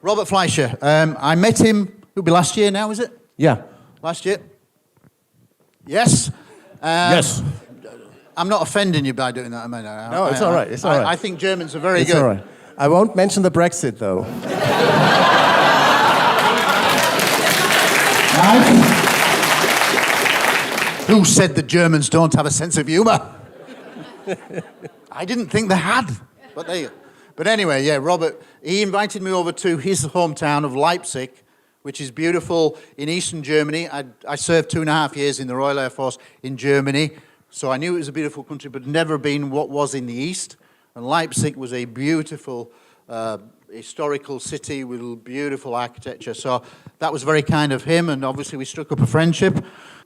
Robert Fleischer. I met him, it'll be last year now, is it? Yeah. Last year? Yes? Yes. I'm not offending you by doing that. No, it's all right. It's all right. I think Germans are very It's good. all right. I won't mention the Brexit, though. Who said the Germans don't have a sense of humour? I didn't think they had, but there you go. But anyway, yeah, Robert, he invited me over to his hometown of Leipzig, which is beautiful in eastern Germany. I served 2.5 years in the Royal Air Force in Germany, so I knew it was a beautiful country, but never been what was in the east. And Leipzig was a beautiful historical city with beautiful architecture. So that was very kind of him, and obviously we struck up a friendship.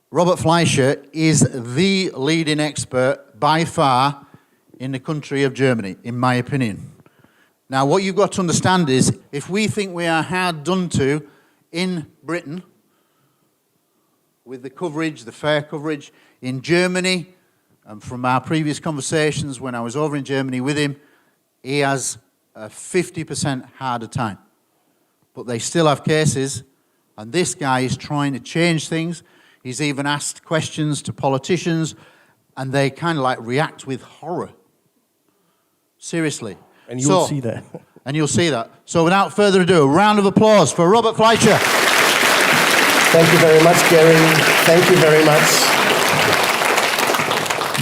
Robert Fleischer is the leading expert by far in the country of Germany, in my opinion. Now, what you've got to understand is, if we think we are hard done to in Britain, with the coverage, the fair coverage, in Germany, and from our previous conversations when I was over in Germany with him, he has a 50% harder time. But they still have cases, and this guy is trying to change things. He's even asked questions to politicians, and they kind of like react with horror. Seriously. And you'll see that. And you'll see that. So without further ado, a round of applause for Robert Fleischer. Thank you very much, Gary. Thank you very much.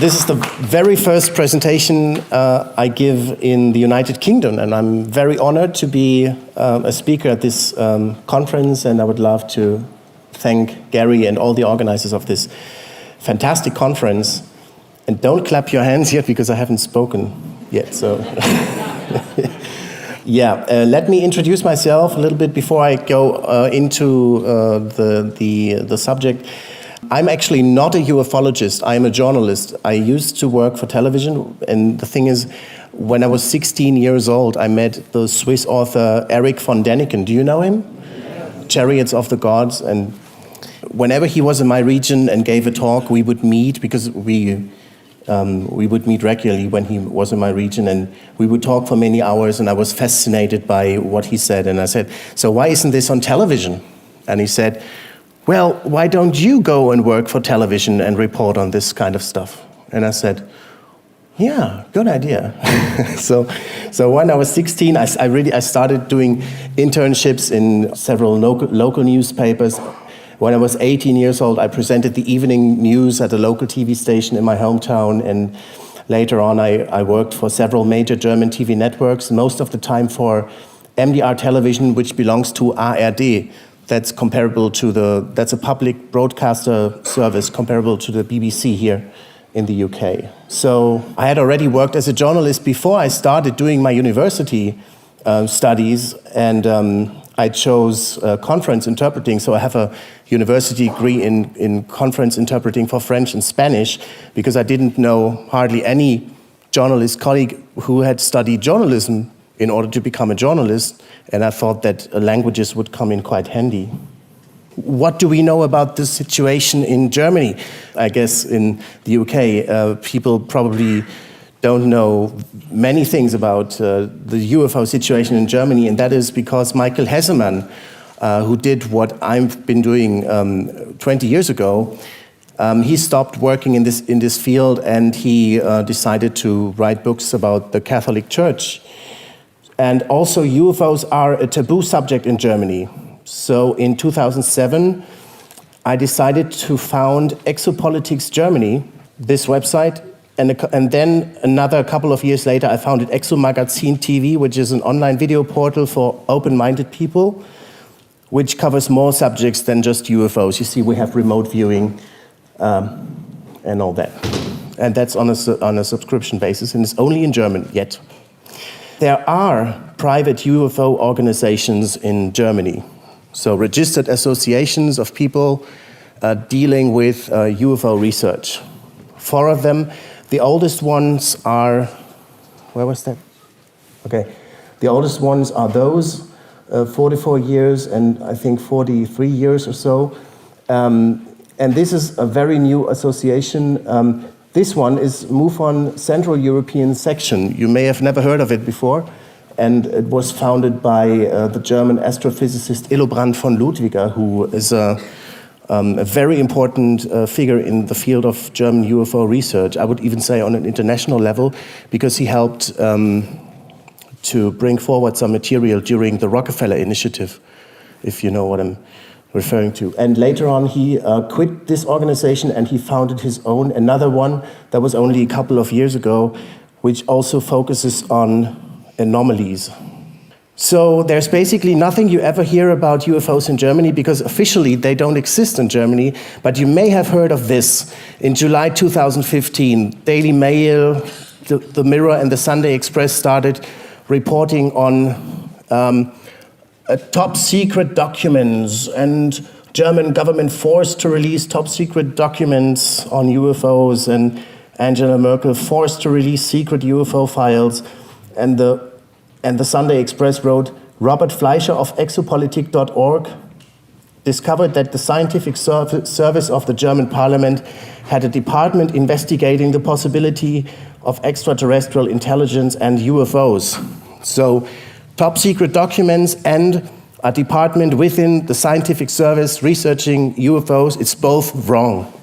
This is the very first presentation I give in the United Kingdom, and I'm very honored to be a speaker at this conference, and I would love to thank Gary and all the organizers of this fantastic conference. And don't clap your hands yet, because I haven't spoken yet, so... Yeah, let me introduce myself a little bit before I go into the subject. I'm actually not a ufologist. I'm a journalist. I used to work for television, and the thing is, when I was 16 years old, I met the Swiss author Erich von Däniken. Do you know him? Yeah. Chariots of the Gods. And whenever he was in my region and gave a talk, we would meet, because we would meet regularly when he was in my region, and we would talk for many hours, and I was fascinated by what he said. And I said, so why isn't this on television? And he said, well, why don't you go and work for television and report on this kind of stuff? And I said, yeah, good idea. So when I was 16, I started doing internships in several local newspapers. When I was 18 years old, I presented the evening news at a local TV station in my hometown, and later on I worked for several major German TV networks, most of the time for MDR television, which belongs to ARD. That's a public broadcaster service comparable to the BBC here in the UK. So I had already worked as a journalist before I started doing my university studies, and I chose conference interpreting, so I have a university degree in conference interpreting for French and Spanish, because I didn't know hardly any journalist colleague who had studied journalism in order to become a journalist, and I thought that languages would come in quite handy. What do we know about the situation in Germany? I guess in the UK, people probably don't know many things about the UFO situation in Germany, and that is because Michael Hessemann, who did what I've been doing 20 years ago, he stopped working in this field, and he decided to write books about the Catholic Church. And also UFOs are a taboo subject in Germany. So in 2007, I decided to found Exopolitics Germany, this website, and then another couple of years later, I founded Exo Magazine TV, which is an online video portal for open-minded people, which covers more subjects than just UFOs. You see, we have remote viewing and all that. And that's on a subscription basis, and it's only in German yet. There are private UFO organizations in Germany, so registered associations of people dealing with UFO research. 4 of them. The oldest ones are, where was that? Okay, the oldest ones are those, 44 years and I think 43 years or so. And this is a very new association. This one is MUFON Central European Section. You may have never heard of it before. and it was founded by the German astrophysicist Illobrand von Ludwiger, who is a very important figure in the field of German UFO research. I would even say on an international level, because he helped to bring forward some material during the Rockefeller Initiative, if you know what I'm referring to. And later on, he quit this organization and he founded his own, another one that was only a couple of years ago, which also focuses on anomalies. So there's basically nothing you ever hear about UFOs in Germany, because officially they don't exist in Germany, but you may have heard of this. In July 2015, Daily Mail, the Mirror and the Sunday Express started reporting on top secret documents, and German government forced to release top secret documents on UFOs, and Angela Merkel forced to release secret UFO files. And the Sunday Express wrote, Robert Fleischer of exopolitik.org discovered that the scientific service of the German parliament had a department investigating the possibility of extraterrestrial intelligence and UFOs. So, top secret documents and a department within the scientific service researching UFOs, it's both wrong.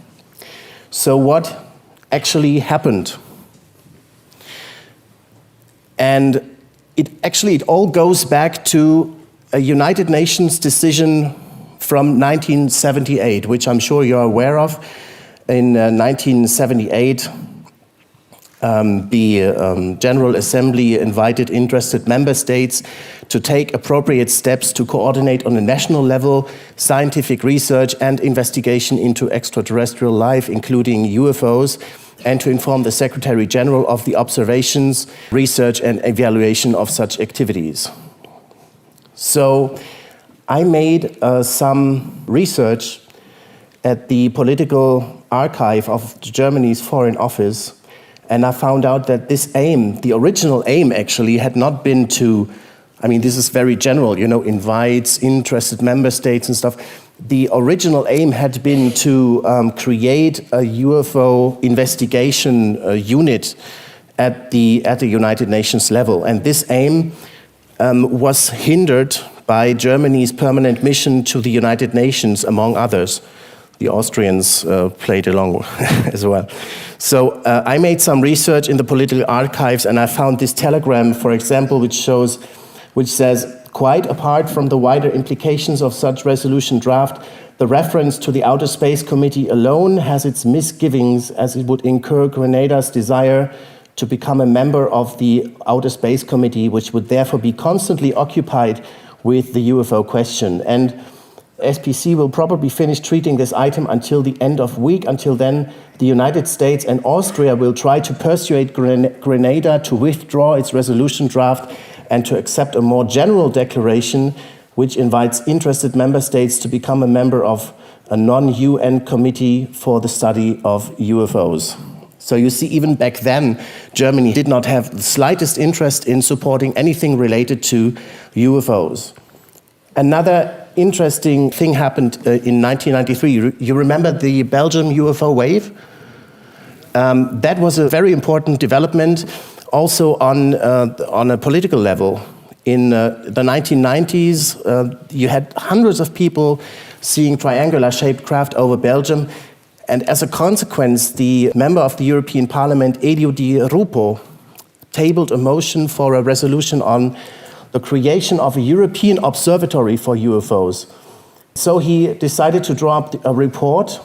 So what actually happened? And it all goes back to a United Nations decision from 1978, which I'm sure you're aware of. In 1978, the General Assembly invited interested member states to take appropriate steps to coordinate on a national level scientific research and investigation into extraterrestrial life, including UFOs, and to inform the Secretary General of the observations, research, and evaluation of such activities. So I made some research at the political archive of Germany's Foreign Office, and I found out that this aim, the original aim actually, had not been to, I mean, this is very general, invites interested member states and stuff. The original aim had been to create a UFO investigation unit at the United Nations level. And this aim was hindered by Germany's permanent mission to the United Nations, among others. The Austrians played along as well. So I made some research in the political archives, and I found this telegram, for example, which says, quite apart from the wider implications of such resolution draft, the reference to the Outer Space Committee alone has its misgivings, as it would incur Grenada's desire to become a member of the Outer Space Committee, which would therefore be constantly occupied with the UFO question. And SPC will probably finish treating this item until the end of week. Until then, the United States and Austria will try to persuade Grenada to withdraw its resolution draft and to accept a more general declaration which invites interested member states to become a member of a non-UN committee for the study of UFOs. So you see, even back then, Germany did not have the slightest interest in supporting anything related to UFOs. Another interesting thing happened in 1993. You remember the Belgium UFO wave? That was a very important development, also on a political level. In the 1990s, you had hundreds of people seeing triangular-shaped craft over Belgium, and as a consequence, the member of the European Parliament, Elio Di Rupo, tabled a motion for a resolution on the creation of a European observatory for UFOs. So he decided to draw up a report,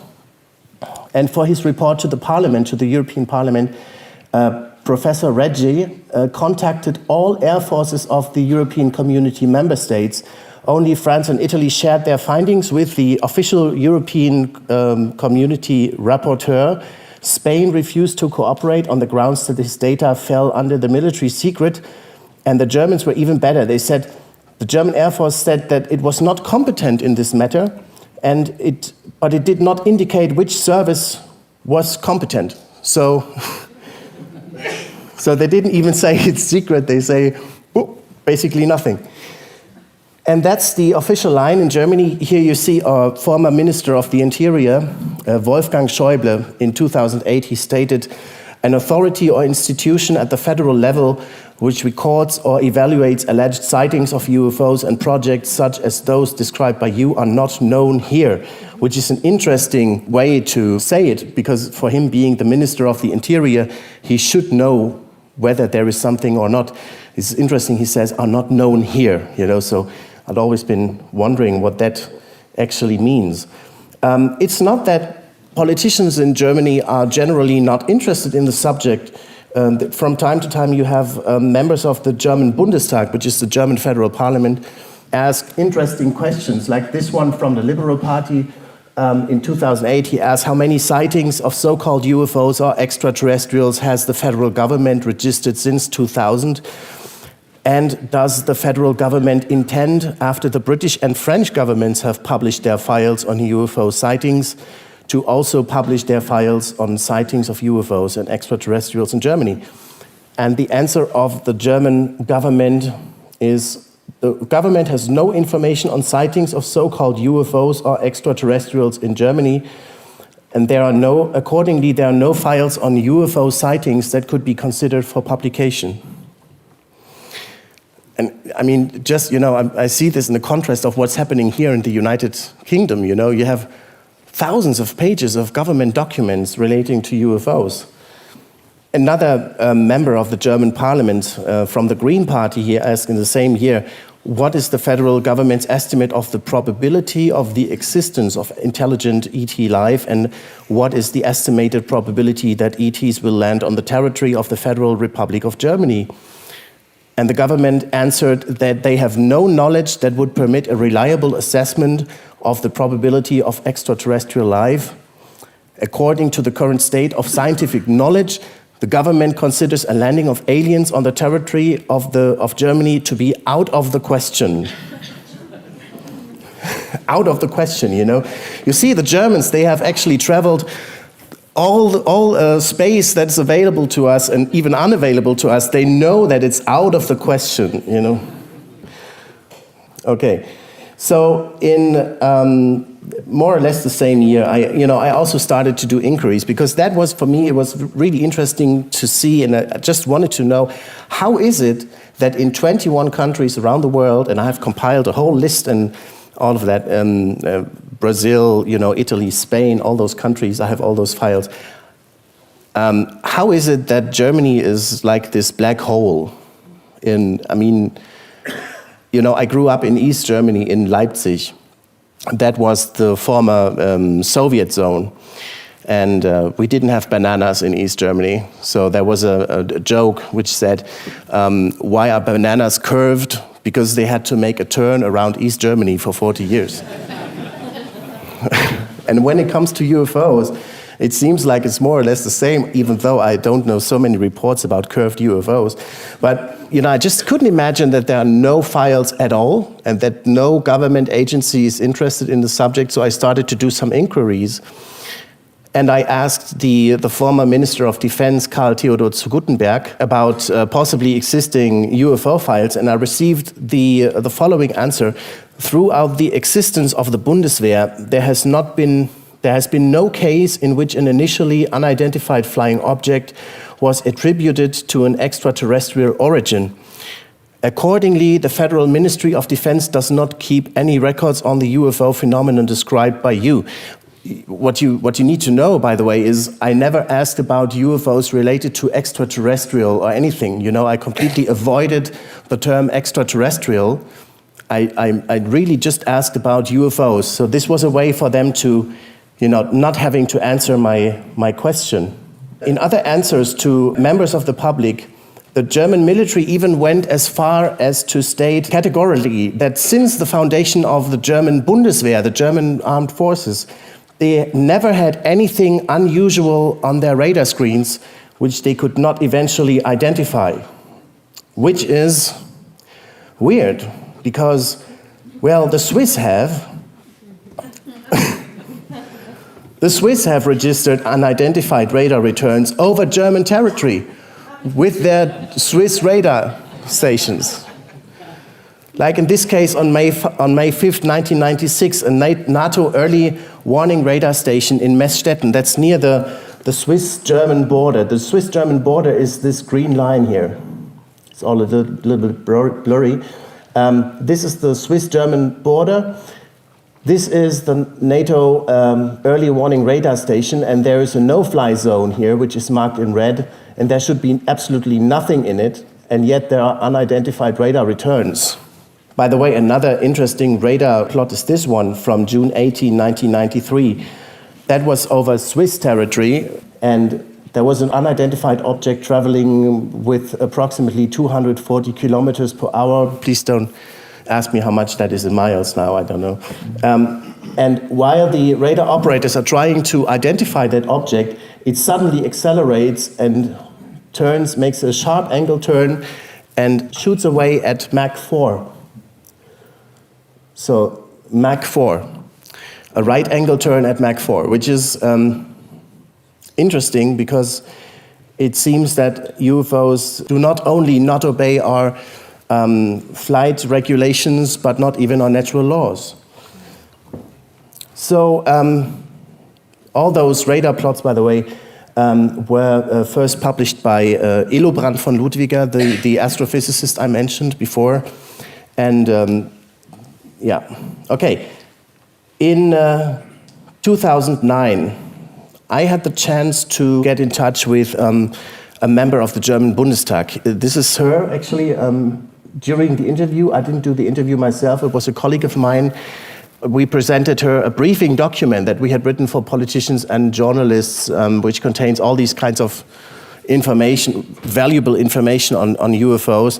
and for his report to the Parliament, to the European Parliament, Professor Reggi contacted all air forces of the European Community member states. Only France and Italy shared their findings with the official European Community rapporteur. Spain refused to cooperate on the grounds that this data fell under the military secret. And the Germans were even better. They said, the German Air Force said that it was not competent in this matter, but it did not indicate which service was competent. So they didn't even say it's secret. They say, basically nothing. And that's the official line in Germany. Here you see our former Minister of the Interior, Wolfgang Schäuble. In 2008, he stated, an authority or institution at the federal level which records or evaluates alleged sightings of UFOs and projects such as those described by you are not known here, which is an interesting way to say it, because for him being the Minister of the Interior, he should know whether there is something or not. It's interesting, he says, are not known here, so I'd always been wondering what that actually means. It's not that politicians in Germany are generally not interested in the subject. From time to time you have members of the German Bundestag, which is the German federal parliament, ask interesting questions, like this one from the Liberal Party. In 2008, he asked, how many sightings of so-called UFOs or extraterrestrials has the federal government registered since 2000? And does the federal government intend, after the British and French governments have published their files on UFO sightings, to also publish their files on sightings of UFOs and extraterrestrials in Germany? And the answer of the German government is the government has no information on sightings of so-called UFOs or extraterrestrials in Germany, and accordingly, there are no files on UFO sightings that could be considered for publication. And I mean, just, I see this in the contrast of what's happening here in the United Kingdom, you have thousands of pages of government documents relating to UFOs. Another member of the German parliament from the Green Party here asked in the same year, what is the federal government's estimate of the probability of the existence of intelligent ET life, and what is the estimated probability that ETs will land on the territory of the Federal Republic of Germany? And the government answered that they have no knowledge that would permit a reliable assessment of the probability of extraterrestrial life. According to the current state of scientific knowledge, the government considers a landing of aliens on the territory of Germany to be out of the question. Out of the question, You see, the Germans, they have actually traveled all space that's available to us and even unavailable to us. They know that it's out of the question, Okay, so in more or less the same year, I also started to do inquiries, because that was, for me, it was really interesting to see, and I just wanted to know, how is it that in 21 countries around the world, and I have compiled a whole list and all of that, Brazil, Italy, Spain, all those countries, I have all those files. How is it that Germany is like this black hole? I grew up in East Germany, in Leipzig. That was the former Soviet zone. And we didn't have bananas in East Germany. So there was a joke which said, why are bananas curved? Because they had to make a turn around East Germany for 40 years. And when it comes to UFOs, it seems like it's more or less the same, even though I don't know so many reports about curved UFOs. But, I just couldn't imagine that there are no files at all and that no government agency is interested in the subject. So I started to do some inquiries. And I asked the former Minister of Defense, Karl Theodor zu Guttenberg, about possibly existing UFO files, and I received the following answer. Throughout the existence of the Bundeswehr, there has been no case in which an initially unidentified flying object was attributed to an extraterrestrial origin. Accordingly, the Federal Ministry of Defense does not keep any records on the UFO phenomenon described by you. What you need to know, by the way, is I never asked about UFOs related to extraterrestrial or anything. I completely avoided the term extraterrestrial. I really just asked about UFOs. So this was a way for them to, not having to answer my question. In other answers to members of the public, the German military even went as far as to state categorically that since the foundation of the German Bundeswehr, the German armed forces, they never had anything unusual on their radar screens which they could not eventually identify, which is weird because, well, the Swiss have. The Swiss have registered unidentified radar returns over German territory with their Swiss radar stations. Like in this case, on May 5th, 1996, a NATO early warning radar station in Meßstetten, that's near the Swiss-German border. The Swiss-German border is this green line here. It's all a little bit blurry. This is the Swiss-German border. This is the NATO early warning radar station, and there is a no-fly zone here, which is marked in red, and there should be absolutely nothing in it, and yet there are unidentified radar returns. By the way, another interesting radar plot is this one from June 18, 1993. That was over Swiss territory, and there was an unidentified object traveling with approximately 240 kilometers per hour. Please don't ask me how much that is in miles now, I don't know. And while the radar operators are trying to identify that object, it suddenly accelerates and makes a sharp angle turn and shoots away at Mach 4. So Mach 4, a right angle turn at Mach 4, which is interesting because it seems that UFOs do not only not obey our flight regulations, but not even our natural laws. So all those radar plots, by the way, were first published by Elobrand von Ludwiger, the astrophysicist I mentioned before. And yeah, okay. In 2009, I had the chance to get in touch with a member of the German Bundestag. This is her, actually. During the interview, I didn't do the interview myself, it was a colleague of mine. We presented her a briefing document that we had written for politicians and journalists, which contains all these kinds of information, valuable information on UFOs.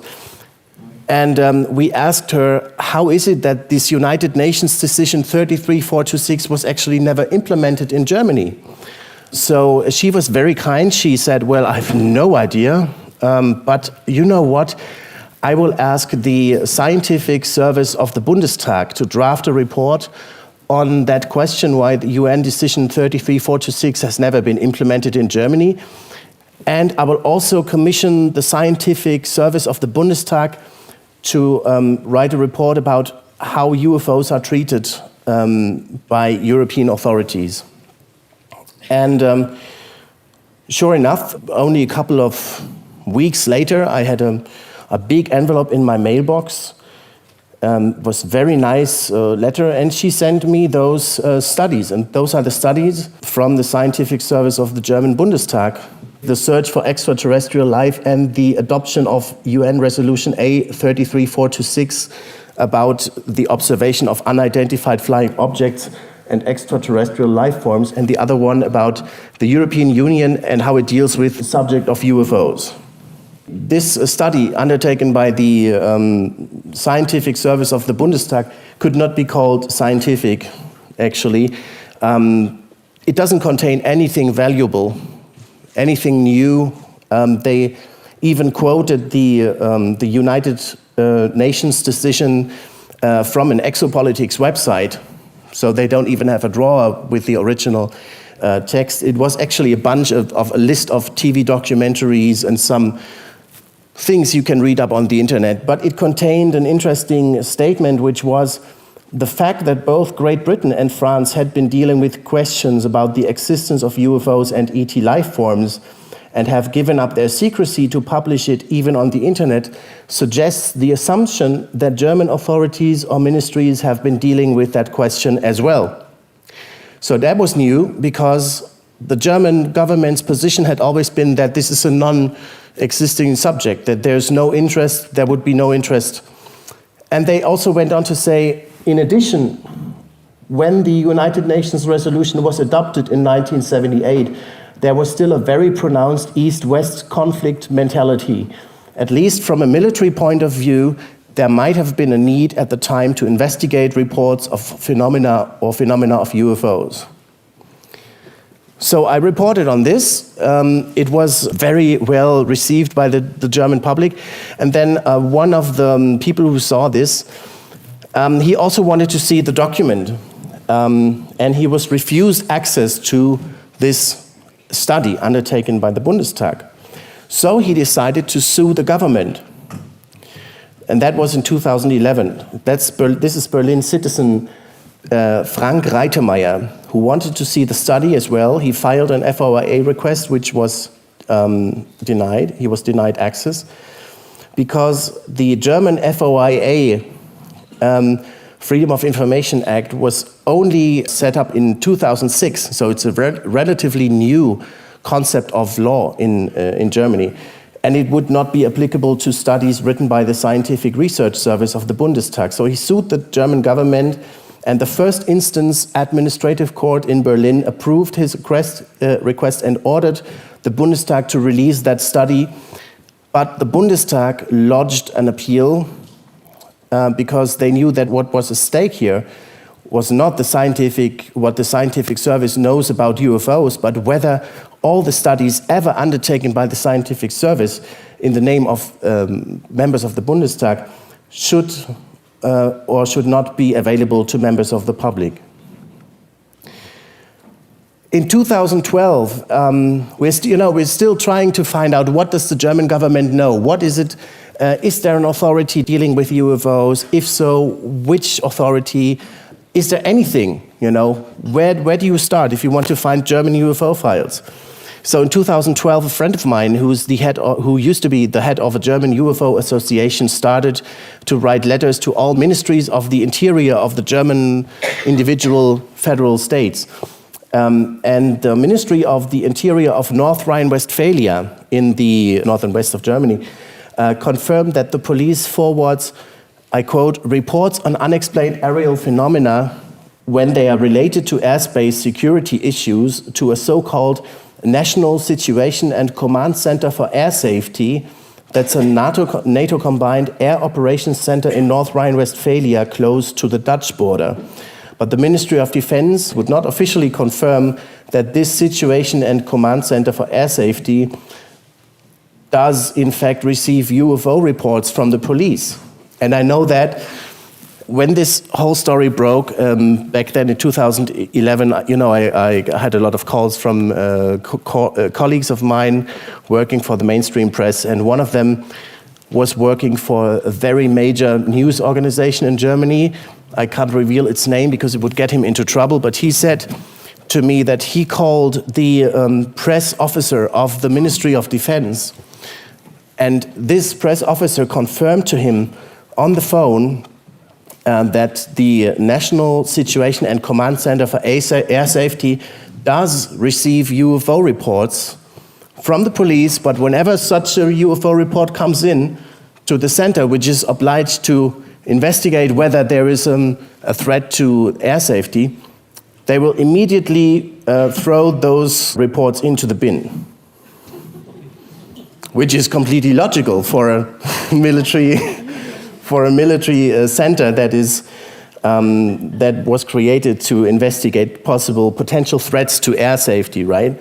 And we asked her, how is it that this United Nations decision 33426 was actually never implemented in Germany? So she was very kind. She said, well, I have no idea, but you know what? I will ask the scientific service of the Bundestag to draft a report on that question why the UN decision 33426 has never been implemented in Germany. And I will also commission the scientific service of the Bundestag to write a report about how UFOs are treated by European authorities. And sure enough, only a couple of weeks later, I had a big envelope in my mailbox. Was very nice letter, and she sent me those studies, and those are the studies from the scientific service of the German Bundestag. The search for extraterrestrial life and the adoption of UN Resolution A33426 about the observation of unidentified flying objects and extraterrestrial life forms, and the other one about the European Union and how it deals with the subject of UFOs. This study undertaken by the scientific service of the Bundestag could not be called scientific, actually. It doesn't contain anything valuable, anything new. They even quoted the United Nations decision from an exopolitics website, so they don't even have a drawer with the original text. It was actually a bunch of a list of TV documentaries and some things you can read up on the internet, but it contained an interesting statement, which was the fact that both Great Britain and France had been dealing with questions about the existence of UFOs and ET life forms and have given up their secrecy to publish it even on the internet suggests the assumption that German authorities or ministries have been dealing with that question as well. So that was new because the German government's position had always been that this is a non-existing subject, that there's no interest, there would be no interest. And they also went on to say, in addition, when the United Nations resolution was adopted in 1978, there was still a very pronounced East-West conflict mentality. At least from a military point of view, there might have been a need at the time to investigate reports of phenomena of UFOs. So I reported on this. It was very well received by the German public. And then one of the people who saw this, he also wanted to see the document. And he was refused access to this study undertaken by the Bundestag. So he decided to sue the government. And that was in 2011. This is Berlin citizen Frank Reitemeyer, who wanted to see the study as well. He filed an FOIA request, which was denied. He was denied access because the German FOIA, Freedom of Information Act, was only set up in 2006, so it's a relatively new concept of law in Germany. And it would not be applicable to studies written by the Scientific Research Service of the Bundestag. So he sued the German government, and the first instance administrative court in Berlin approved his request and ordered the Bundestag to release that study. But the Bundestag lodged an appeal because they knew that what was at stake here was not what the scientific service knows about UFOs, but whether all the studies ever undertaken by the scientific service in the name of members of the Bundestag should or should not be available to members of the public. In 2012, we're still trying to find out, what does the German government know? What is it? Is there an authority dealing with UFOs? If so, which authority? Is there anything? Where do you start if you want to find German UFO files? So in 2012, a friend of mine who used to be the head of a German UFO association started to write letters to all ministries of the interior of the German individual federal states. And the Ministry of the Interior of North Rhine-Westphalia in the north and west of Germany confirmed that the police forwards, I quote, reports on unexplained aerial phenomena when they are related to airspace security issues to a so-called National Situation and Command Center for Air Safety. That's a NATO combined air operations center in North Rhine-Westphalia close to the Dutch border. But the Ministry of Defense would not officially confirm that this Situation and Command Center for Air Safety does in fact receive UFO reports from the police. And I know that when this whole story broke back then in 2011, I had a lot of calls from colleagues of mine working for the mainstream press, and one of them was working for a very major news organization in Germany. I can't reveal its name because it would get him into trouble, but he said to me that he called the press officer of the Ministry of Defense, and this press officer confirmed to him on the phone that the National Situation and Command Center for Air Safety does receive UFO reports from the police, but whenever such a UFO report comes in to the center, which is obliged to investigate whether there is a threat to air safety, they will immediately throw those reports into the bin, which is completely logical for a military center that was created to investigate potential threats to air safety, right?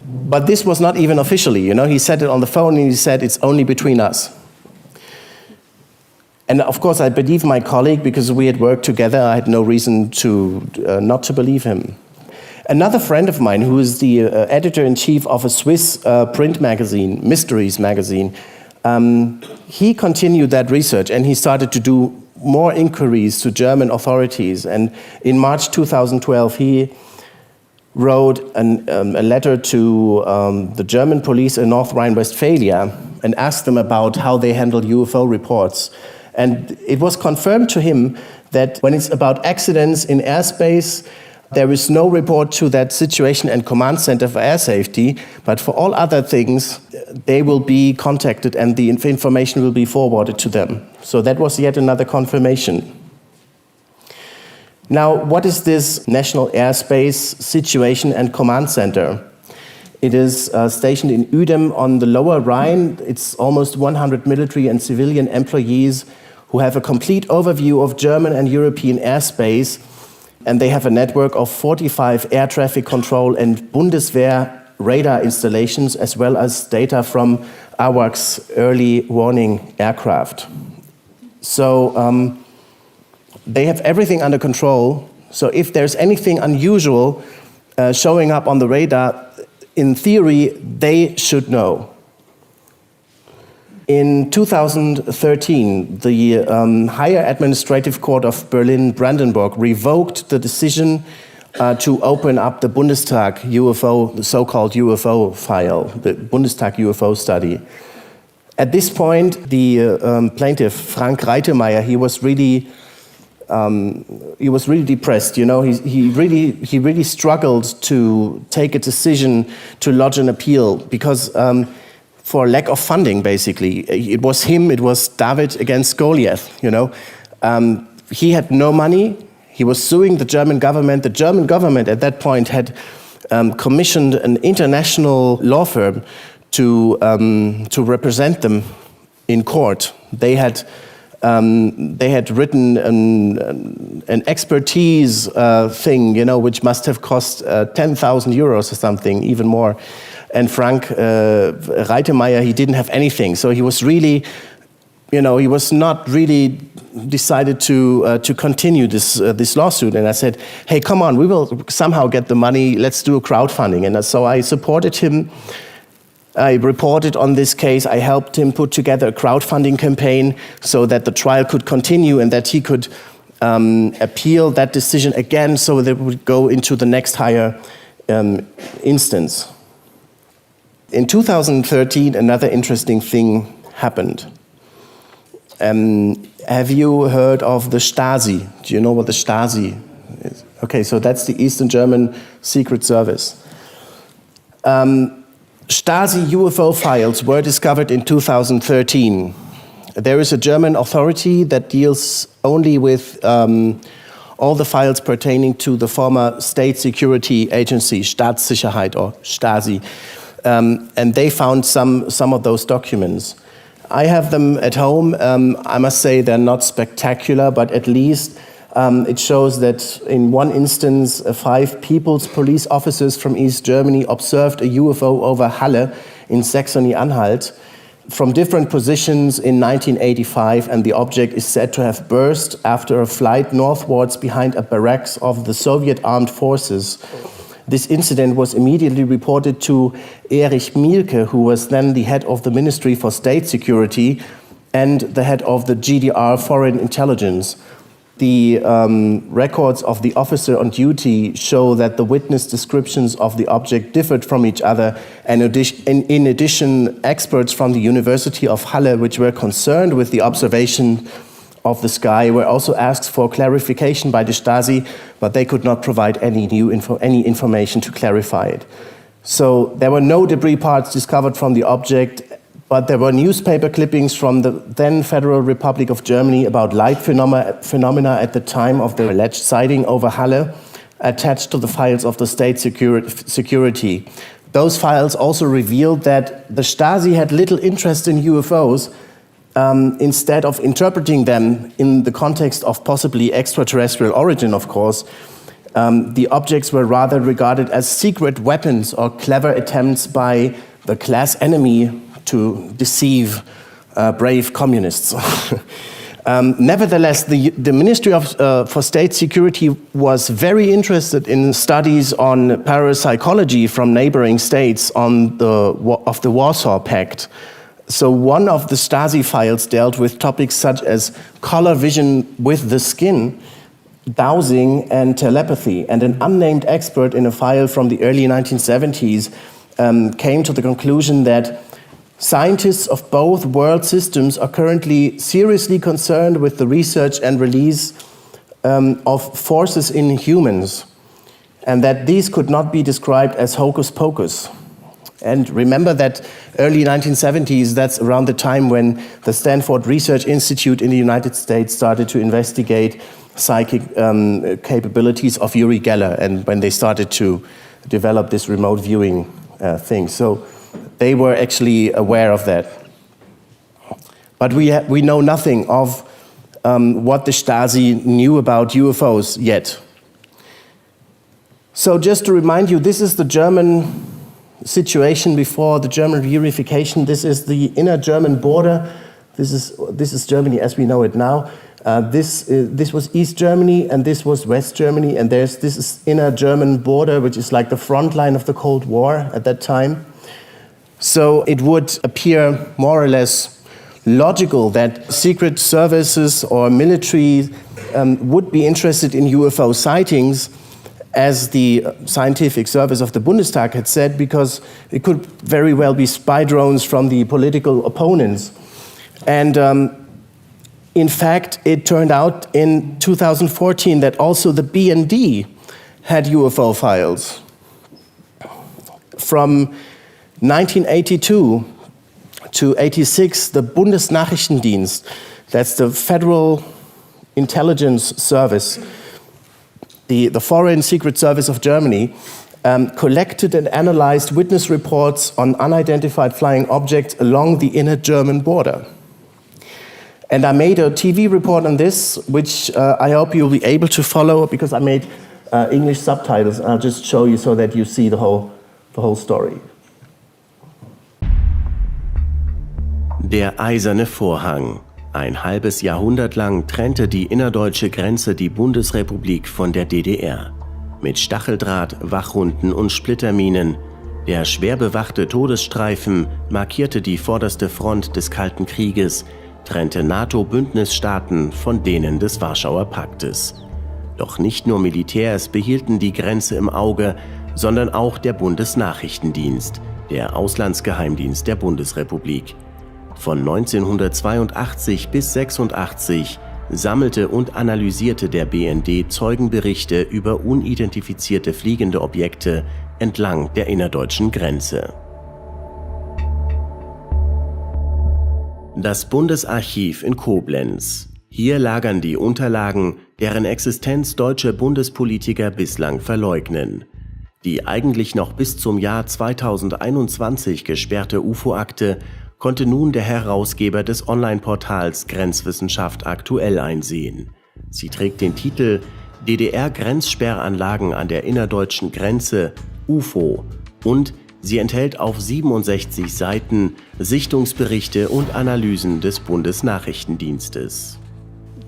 But this was not even officially, he said it on the phone and he said it's only between us. And of course I believe my colleague because we had worked together. I had no reason to not to believe him. Another friend of mine who is the editor-in-chief of a Swiss print magazine, Mysteries magazine, he continued that research and he started to do more inquiries to German authorities. And in March 2012, he wrote a letter to the German police in North Rhine-Westphalia and asked them about how they handle UFO reports. And it was confirmed to him that when it's about accidents in airspace, there is no report to that Situation and Command Center for Air Safety, but for all other things, they will be contacted and the information will be forwarded to them. So that was yet another confirmation. Now, what is this National Airspace Situation and Command Center? It is stationed in Uedem on the Lower Rhine. It's almost 100 military and civilian employees who have a complete overview of German and European airspace, and they have a network of 45 air traffic control and Bundeswehr radar installations, as well as data from AWACS early warning aircraft. So they have everything under control. So if there's anything unusual showing up on the radar, in theory, they should know. In 2013, the Higher Administrative Court of Berlin-Brandenburg revoked the decision to open up the Bundestag UFO, the so-called UFO file, the Bundestag UFO study. At this point, the plaintiff, Frank Reitemeyer, he was really depressed. You know, he really struggled to take a decision to lodge an appeal because for lack of funding, basically, it was him. It was David against Goliath. You know, he had no money. He was suing the German government. The German government at that point had commissioned an international law firm to represent them in court. They had written an expertise thing, you know, which must have cost 10,000 euros or something, even more. And Frank Reitemeyer, he didn't have anything, so he was really, you know, he was not really decided to continue this lawsuit. And I said, hey, come on, we will somehow get the money. Let's do a crowdfunding. And so I supported him. I reported on this case. I helped him put together a crowdfunding campaign so that the trial could continue and that he could appeal that decision again so that it would go into the next higher instance. In 2013, another interesting thing happened. Have you heard of the Stasi? Do you know what the Stasi is? Okay, so that's the Eastern German Secret Service. Stasi UFO files were discovered in 2013. There is a German authority that deals only with all the files pertaining to the former state security agency, Staatssicherheit or Stasi. And they found some of those documents. I have them at home. I must say they're not spectacular, but at least it shows that in one instance, 5 People's Police officers from East Germany observed a UFO over Halle in Saxony-Anhalt from different positions in 1985, and the object is said to have burst after a flight northwards behind a barracks of the Soviet armed forces. This incident was immediately reported to Erich Mielke, who was then the head of the Ministry for State Security and the head of the GDR Foreign Intelligence. The records of the officer on duty show that the witness descriptions of the object differed from each other, and in addition, experts from the University of Halle, which were concerned with the observation of the sky, were also asked for clarification by the Stasi, but they could not provide any information to clarify it. So there were no debris parts discovered from the object, but there were newspaper clippings from the then Federal Republic of Germany about light phenomena at the time of the alleged sighting over Halle, attached to the files of the state security. Those files also revealed that the Stasi had little interest in UFOs. Instead of interpreting them in the context of possibly extraterrestrial origin, of course, the objects were rather regarded as secret weapons or clever attempts by the class enemy to deceive brave communists. Nevertheless, the Ministry for State Security was very interested in studies on parapsychology from neighboring states of the Warsaw Pact. So one of the Stasi files dealt with topics such as color vision with the skin, dowsing, and telepathy. And an unnamed expert in a file from the early 1970s came to the conclusion that scientists of both world systems are currently seriously concerned with the research and release of forces in humans, and that these could not be described as hocus pocus. And remember that early 1970s, that's around the time when the Stanford Research Institute in the United States started to investigate psychic capabilities of Uri Geller, and when they started to develop this remote viewing thing. So they were actually aware of that. But we know nothing of what the Stasi knew about UFOs yet. So just to remind you, this is the German situation before the German reunification. This is the inner German border. This is Germany as we know it now. This was East Germany, and this was West Germany, and this is inner German border, which is like the front line of the Cold War at that time. So it would appear more or less logical that secret services or military would be interested in UFO sightings, as the scientific service of the Bundestag had said, because it could very well be spy drones from the political opponents. And in fact, it turned out in 2014 that also the BND had UFO files. From 1982 to 86, the Bundesnachrichtendienst, that's the Federal Intelligence Service, the Foreign Secret Service of Germany, collected and analyzed witness reports on unidentified flying objects along the inner German border. And I made a TV report on this, which I hope you'll be able to follow, because I made English subtitles. I'll just show you so that you see the whole story. Der eiserne Vorhang. Ein halbes Jahrhundert lang trennte die innerdeutsche Grenze die Bundesrepublik von der DDR. Mit Stacheldraht, Wachhunden und Splitterminen. Der schwer bewachte Todesstreifen markierte die vorderste Front des Kalten Krieges, trennte NATO-Bündnisstaaten von denen des Warschauer Paktes. Doch nicht nur Militärs behielten die Grenze im Auge, sondern auch der Bundesnachrichtendienst, der Auslandsgeheimdienst der Bundesrepublik. Von 1982 bis 1986 sammelte und analysierte der BND Zeugenberichte über unidentifizierte fliegende Objekte entlang der innerdeutschen Grenze. Das Bundesarchiv in Koblenz. Hier lagern die Unterlagen, deren Existenz deutsche Bundespolitiker bislang verleugnen. Die eigentlich noch bis zum Jahr 2021 gesperrte UFO-Akte konnte nun der Herausgeber des Online-Portals Grenzwissenschaft aktuell einsehen. Sie trägt den Titel DDR-Grenzsperranlagen an der innerdeutschen Grenze, UFO, und sie enthält auf 67 Seiten Sichtungsberichte und Analysen des Bundesnachrichtendienstes.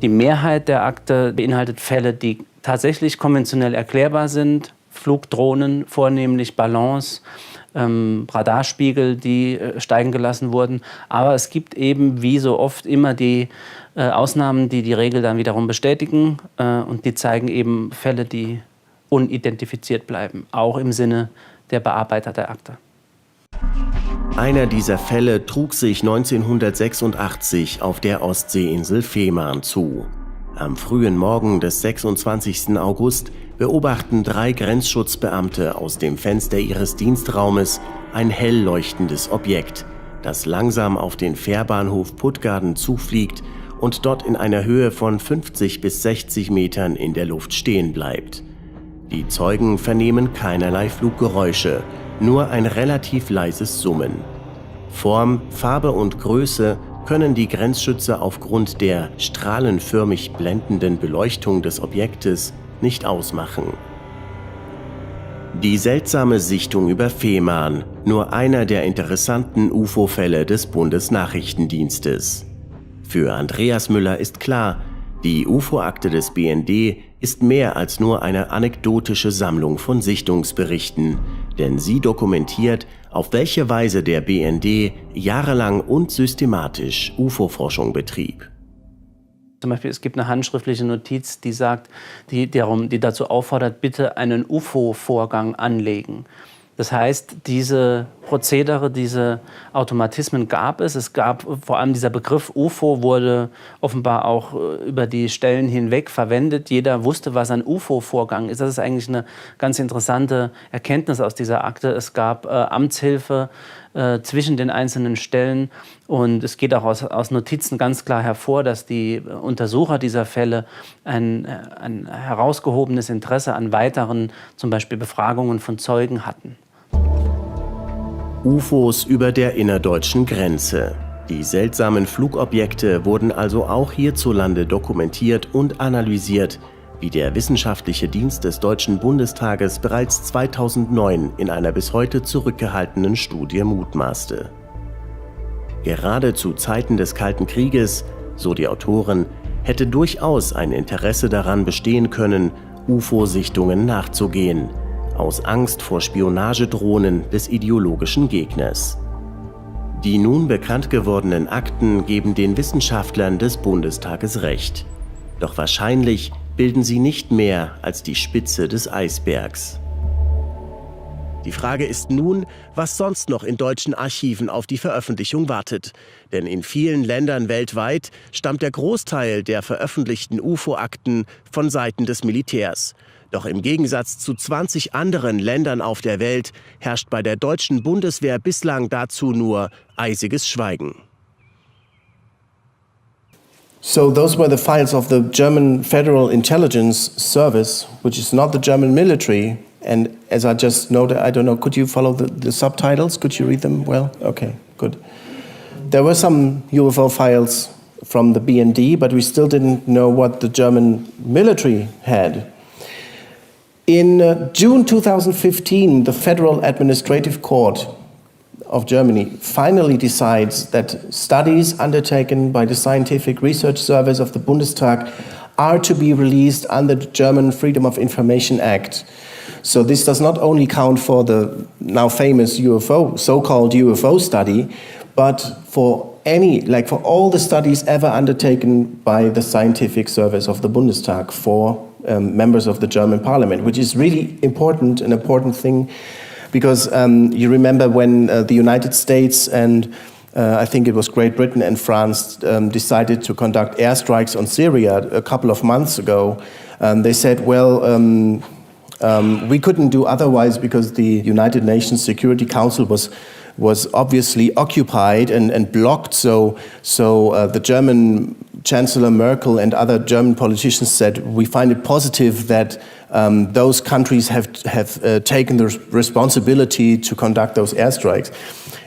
Die Mehrheit der Akte beinhaltet Fälle, die tatsächlich konventionell erklärbar sind, Flugdrohnen, vornehmlich Ballons, Radarspiegel, die steigen gelassen wurden. Aber es gibt eben, wie so oft, immer die Ausnahmen, die die Regel dann wiederum bestätigen. Und die zeigen eben Fälle, die unidentifiziert bleiben, auch im Sinne der Bearbeiter der Akte. Einer dieser Fälle trug sich 1986 auf der Ostseeinsel Fehmarn zu. Am frühen Morgen des 26. August beobachten 3 Grenzschutzbeamte aus dem Fenster ihres Dienstraumes ein hell leuchtendes Objekt, das langsam auf den Fährbahnhof Puttgarden zufliegt und dort in einer Höhe von 50 bis 60 Metern in der Luft stehen bleibt. Die Zeugen vernehmen keinerlei Fluggeräusche, nur ein relativ leises Summen. Form, Farbe und Größe können die Grenzschützer aufgrund der strahlenförmig blendenden Beleuchtung des Objektes nicht ausmachen. Die seltsame Sichtung über Fehmarn, nur einer der interessanten UFO-Fälle des Bundesnachrichtendienstes. Für Andreas Müller ist klar, die UFO-Akte des BND ist mehr als nur eine anekdotische Sammlung von Sichtungsberichten, denn sie dokumentiert, auf welche Weise der BND jahrelang und systematisch UFO-Forschung betrieb. Zum Beispiel, es gibt eine handschriftliche Notiz, die sagt, die dazu auffordert, bitte einen UFO-Vorgang anlegen. Das heißt, diese Prozedere, diese Automatismen gab es. Es gab vor allem dieser Begriff UFO wurde offenbar auch über die Stellen hinweg verwendet. Jeder wusste, was ein UFO-Vorgang ist. Das ist eigentlich eine ganz interessante Erkenntnis aus dieser Akte. Es gab Amtshilfe zwischen den einzelnen Stellen und es geht auch aus Notizen ganz klar hervor, dass die Untersucher dieser Fälle ein herausgehobenes Interesse an weiteren, zum Beispiel Befragungen von Zeugen hatten. UFOs über der innerdeutschen Grenze. Die seltsamen Flugobjekte wurden also auch hierzulande dokumentiert und analysiert, wie der Wissenschaftliche Dienst des Deutschen Bundestages bereits 2009 in einer bis heute zurückgehaltenen Studie mutmaßte. Gerade zu Zeiten des Kalten Krieges, so die Autoren, hätte durchaus ein Interesse daran bestehen können, UFO-Sichtungen nachzugehen, aus Angst vor Spionagedrohnen des ideologischen Gegners. Die nun bekannt gewordenen Akten geben den Wissenschaftlern des Bundestages recht. Doch wahrscheinlich bilden sie nicht mehr als die Spitze des Eisbergs. Die Frage ist nun, was sonst noch in deutschen Archiven auf die Veröffentlichung wartet. Denn in vielen Ländern weltweit stammt der Großteil der veröffentlichten UFO-Akten von Seiten des Militärs. Doch im Gegensatz zu 20 anderen Ländern auf der Welt herrscht bei der deutschen Bundeswehr bislang dazu nur eisiges Schweigen. So those were the files of the German Federal Intelligence Service, which is not the German military. And as I just noted, I don't know, could you follow the subtitles? Could you read them well? Okay, good. There were some UFO files from the BND, but we still didn't know what the German military had. In June 2015, the Federal Administrative Court of Germany finally decides that studies undertaken by the Scientific Research Service of the Bundestag are to be released under the German Freedom of Information Act. So this does not only count for the now famous UFO, so-called UFO study, but for for all the studies ever undertaken by the Scientific Service of the Bundestag for members of the German Parliament, which is really important, an important thing, because you remember when the United States and I think it was Great Britain and France decided to conduct airstrikes on Syria a couple of months ago. They said, well, we couldn't do otherwise because the United Nations Security Council was obviously occupied and blocked. So the German Chancellor Merkel and other German politicians said, we find it positive that those countries have taken the responsibility to conduct those airstrikes.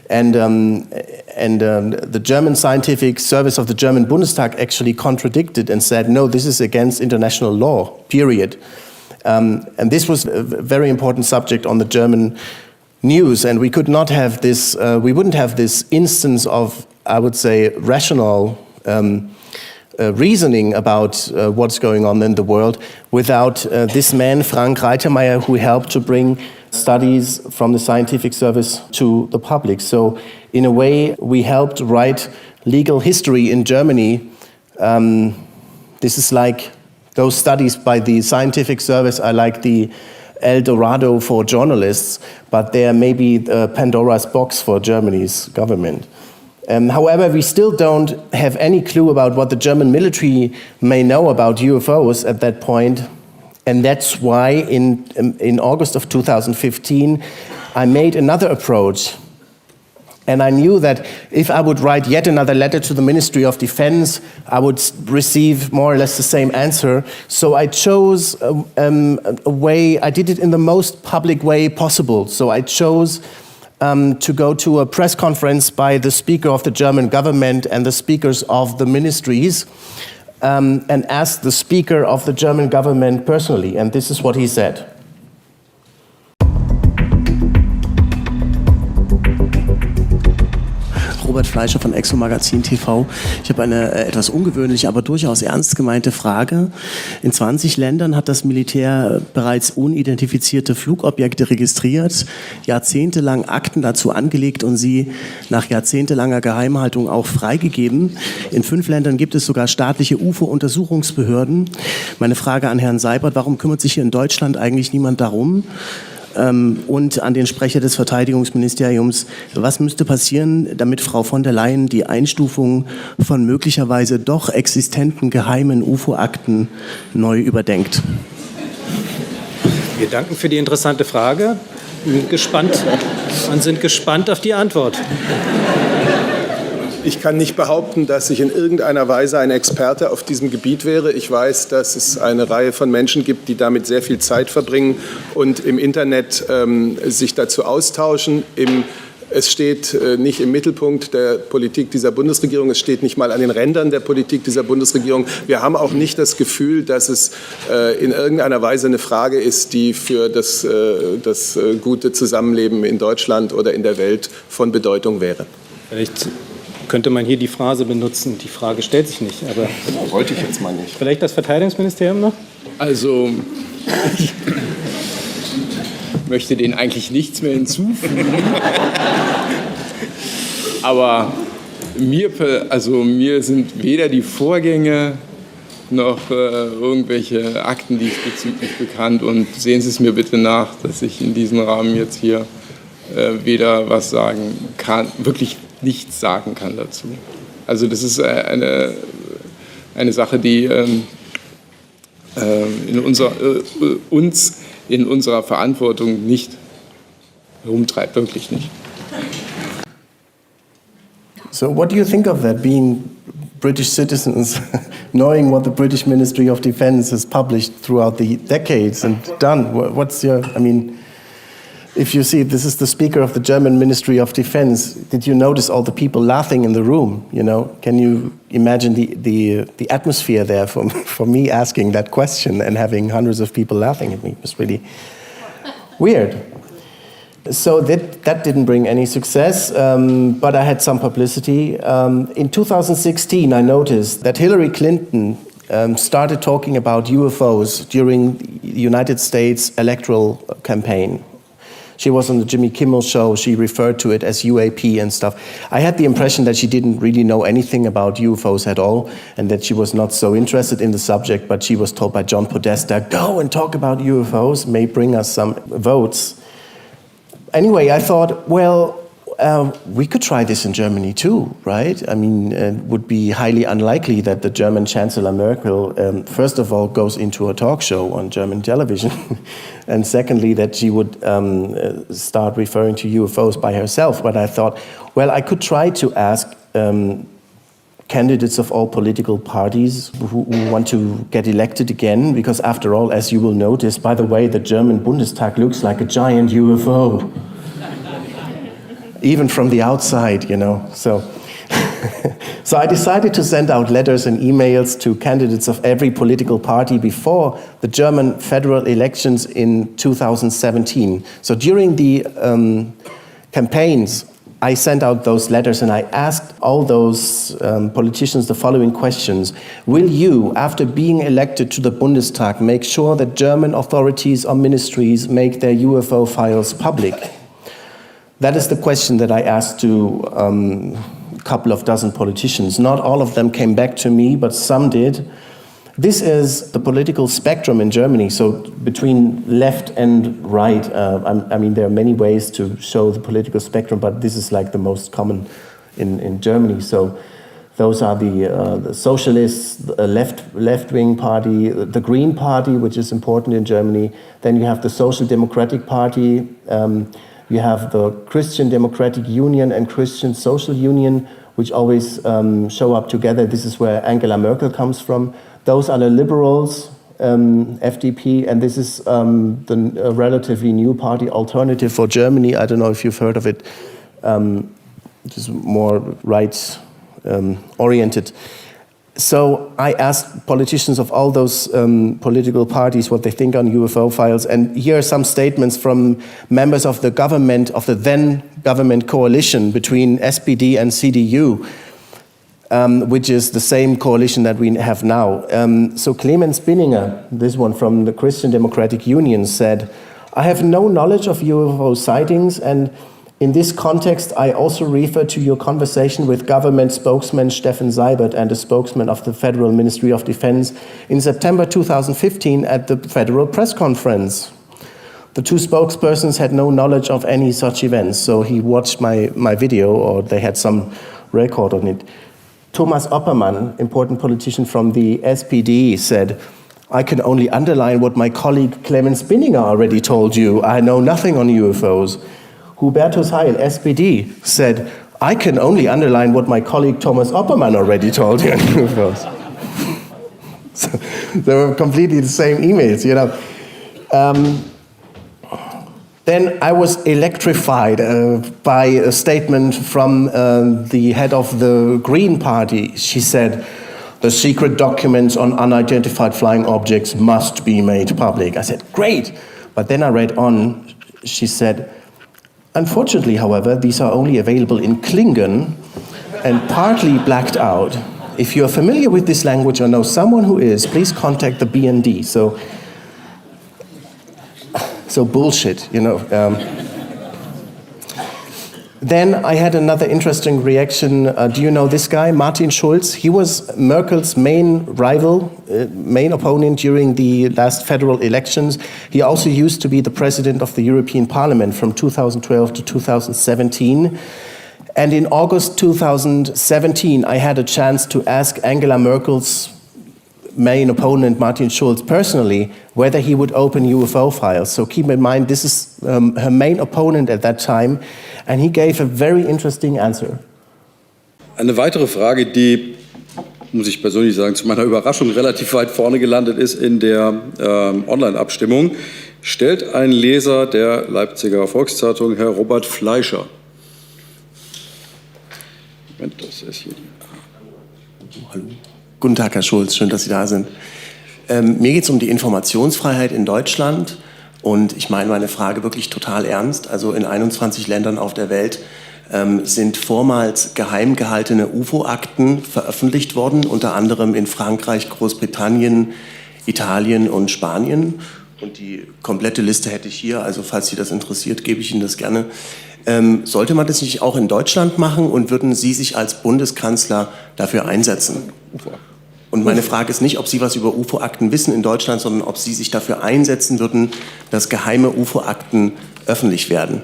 And the German Scientific Service of the German Bundestag actually contradicted and said, no, this is against international law, period. And this was a very important subject on the German news, and we could not have this, we wouldn't have this instance of, I would say, rational reasoning about what's going on in the world without this man, Frank Reitermeier, who helped to bring studies from the scientific service to the public. So in a way, we helped write legal history in Germany. This is like those studies by the scientific service are like the El Dorado for journalists, but they are maybe Pandora's box for Germany's government. However, we still don't have any clue about what the German military may know about UFOs at that point. And that's why in August of 2015, I made another approach. And I knew that if I would write yet another letter to the Ministry of Defense, I would receive more or less the same answer. So I chose a way, I did it in the most public way possible. So I chose to go to a press conference by the Speaker of the German government and the speakers of the ministries and asked the Speaker of the German government personally. And this is what he said. Robert Fleischer von Exo Magazin TV. Ich habe eine etwas ungewöhnliche, aber durchaus ernst gemeinte Frage. In 20 Ländern hat das Militär bereits unidentifizierte Flugobjekte registriert, jahrzehntelang Akten dazu angelegt und sie nach jahrzehntelanger Geheimhaltung auch freigegeben. In 5 Ländern gibt es sogar staatliche UFO-Untersuchungsbehörden. Meine Frage an Herrn Seibert, warum kümmert sich hier in Deutschland eigentlich niemand darum? Und an den Sprecher des Verteidigungsministeriums, was müsste passieren, damit Frau von der Leyen die Einstufung von möglicherweise doch existenten geheimen UFO-Akten neu überdenkt? Wir danken für die interessante Frage und sind gespannt auf die Antwort. Ich kann nicht behaupten, dass ich in irgendeiner Weise ein Experte auf diesem Gebiet wäre. Ich weiß, dass es eine Reihe von Menschen gibt, die damit sehr viel Zeit verbringen und im Internet sich dazu austauschen. Es steht nicht im Mittelpunkt der Politik dieser Bundesregierung, es steht nicht mal an den Rändern der Politik dieser Bundesregierung. Wir haben auch nicht das Gefühl, dass es in irgendeiner Weise eine Frage ist, die für das gute Zusammenleben in Deutschland oder in der Welt von Bedeutung wäre. Vielleicht könnte man hier die Phrase benutzen, die Frage stellt sich nicht. Aber wollte ich jetzt mal nicht. Vielleicht das Verteidigungsministerium noch? Also, ich möchte denen eigentlich nichts mehr hinzufügen. Aber mir sind weder die Vorgänge noch irgendwelche Akten diesbezüglich bekannt und sehen Sie es mir bitte nach, dass ich in diesem Rahmen jetzt hier weder was sagen kann, wirklich nichts sagen kann dazu. Also das ist eine Sache, die uns in unserer Verantwortung nicht herumtreibt, wirklich nicht. So what do you think of that, being British citizens, knowing what the British Ministry of Defence has published throughout the decades and done? What's your, I mean, if you see this is the speaker of the German Ministry of Defence, did you notice all the people laughing in the room? You know, can you imagine the atmosphere there for me asking that question and having hundreds of people laughing at me? It was really weird. So that didn't bring any success, but I had some publicity. In 2016, I noticed that Hillary Clinton started talking about UFOs during the United States electoral campaign. She was on the Jimmy Kimmel show, she referred to it as UAP and stuff. I had the impression that she didn't really know anything about UFOs at all, and that she was not so interested in the subject, but she was told by John Podesta, go and talk about UFOs, may bring us some votes. Anyway, I thought, well, we could try this in Germany too, right? I mean, it would be highly unlikely that the German Chancellor Merkel, first of all, goes into a talk show on German television, and secondly, that she would start referring to UFOs by herself. But I thought, well, I could try to ask candidates of all political parties who want to get elected again, because after all, as you will notice, by the way, the German Bundestag looks like a giant UFO. Even from the outside, you know. So I decided to send out letters and emails to candidates of every political party before the German federal elections in 2017. So during the campaigns, I sent out those letters and I asked all those politicians the following questions. Will you, after being elected to the Bundestag, make sure that German authorities or ministries make their UFO files public? That is the question that I asked to a couple of dozen politicians. Not all of them came back to me, but some did. This is the political spectrum in Germany, so between left and right. I mean, there are many ways to show the political spectrum, but this is like the most common in Germany. So those are the socialists, the left-wing party, the Green Party, which is important in Germany. Then you have the Social Democratic Party. You have the Christian Democratic Union and Christian Social Union, which always show up together. This is where Angela Merkel comes from. Those are the liberals, FDP, and this is the relatively new party, Alternative for Germany. I don't know if you've heard of it. It is more rights-oriented. So I asked politicians of all those political parties what they think on UFO files, and here are some statements from members of the government, of the then government coalition between SPD and CDU, which is the same coalition that we have now. So Clemens Binninger, this one from the Christian Democratic Union, said, I have no knowledge of UFO sightings, and in this context, I also refer to your conversation with government spokesman Steffen Seibert and a spokesman of the Federal Ministry of Defense in September 2015 at the Federal Press Conference. The two spokespersons had no knowledge of any such events, so he watched my video, or they had some record on it. Thomas Oppermann, important politician from the SPD, said, I can only underline what my colleague Clemens Binninger already told you. I know nothing on UFOs. Hubertus Heil, SPD, said, I can only underline what my colleague Thomas Oppermann already told you on UFOs. So they were completely the same emails, you know. Then I was electrified by a statement from the head of the Green Party. She said, the secret documents on unidentified flying objects must be made public. I said, great. But then I read on, she said, unfortunately, however, these are only available in Klingon and partly blacked out. If you are familiar with this language or know someone who is, please contact the BND. So bullshit, you know. Then I had another interesting reaction. Do you know this guy, Martin Schulz? He was Merkel's main rival, main opponent during the last federal elections. He also used to be the president of the European Parliament from 2012 to 2017. And in August 2017, I had a chance to ask Angela Merkel's main opponent, Martin Schulz, personally, whether he would open UFO files. So keep in mind, this is her main opponent at that time, and he gave a very interesting answer. Eine weitere Frage, die, muss ich persönlich sagen, zu meiner Überraschung relativ weit vorne gelandet ist in der Online-Abstimmung, stellt ein Leser der Leipziger Volkszeitung, Herr Robert Fleischer. Moment, das ist hier die... Hallo. Guten Tag, Herr Schulz, schön, dass Sie da sind. Mir geht es um die Informationsfreiheit in Deutschland und ich meine meine Frage wirklich total ernst. Also in 21 Ländern auf der Welt sind vormals geheim gehaltene UFO-Akten veröffentlicht worden, unter anderem in Frankreich, Großbritannien, Italien und Spanien. Und die komplette Liste hätte ich hier, also falls Sie das interessiert, gebe ich Ihnen das gerne. Sollte man das nicht auch in Deutschland machen und würden Sie sich als Bundeskanzler dafür einsetzen? Und meine Frage ist nicht, ob Sie was über UFO-Akten wissen in Deutschland, sondern ob Sie sich dafür einsetzen würden, dass geheime UFO-Akten öffentlich werden.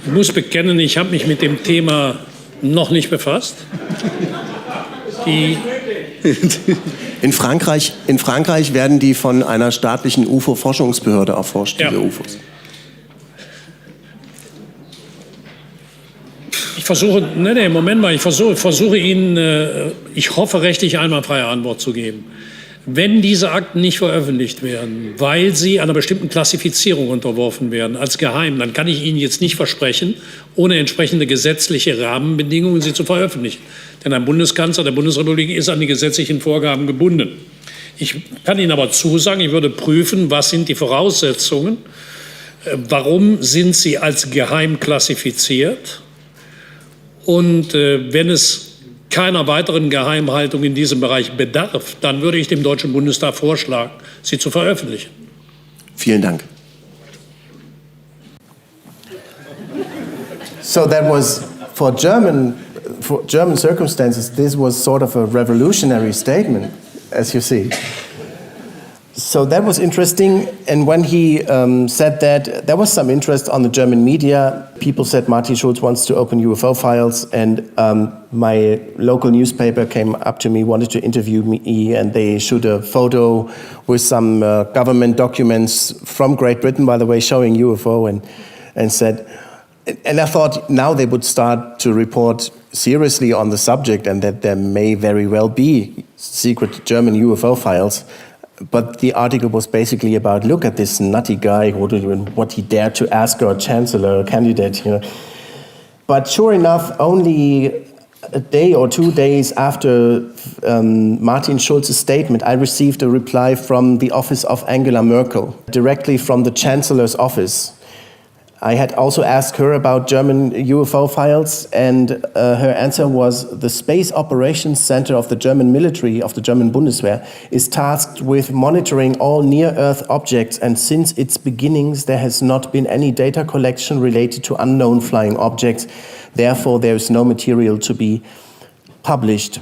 Ich muss bekennen, ich habe mich mit dem Thema noch nicht befasst. In Frankreich werden die von einer staatlichen UFO-Forschungsbehörde erforscht, diese UFOs. Ich versuche, Moment mal, ich versuche Ihnen, ich hoffe, rechtlich einwandfreie Antwort zu geben. Wenn diese Akten nicht veröffentlicht werden, weil sie einer bestimmten Klassifizierung unterworfen werden, als geheim, dann kann ich Ihnen jetzt nicht versprechen, ohne entsprechende gesetzliche Rahmenbedingungen sie zu veröffentlichen. Denn ein Bundeskanzler der Bundesrepublik ist an die gesetzlichen Vorgaben gebunden. Ich kann Ihnen aber zusagen, ich würde prüfen, was sind die Voraussetzungen, warum sind sie als geheim klassifiziert und wenn es keiner weiteren Geheimhaltung in diesem Bereich bedarf, dann würde ich dem Deutschen Bundestag vorschlagen, sie zu veröffentlichen. Vielen Dank. So that was for German circumstances, this was sort of a revolutionary statement, as you see. So that was interesting, and when he said that, there was some interest on the German media. People said Martin Schulz wants to open UFO files, and my local newspaper came up to me, wanted to interview me, and they showed a photo with some government documents from Great Britain, by the way, showing UFO, and said, and I thought now they would start to report seriously on the subject, and that there may very well be secret German UFO files. But the article was basically about, look at this nutty guy, what he dared to ask our chancellor, a candidate, you know. But sure enough, only a day or 2 days after Martin Schulz's statement, I received a reply from the office of Angela Merkel, directly from the chancellor's office. I had also asked her about German UFO files, and her answer was the Space Operations Center of the German military, of the German Bundeswehr, is tasked with monitoring all near-Earth objects, and since its beginnings there has not been any data collection related to unknown flying objects. Therefore, there is no material to be published.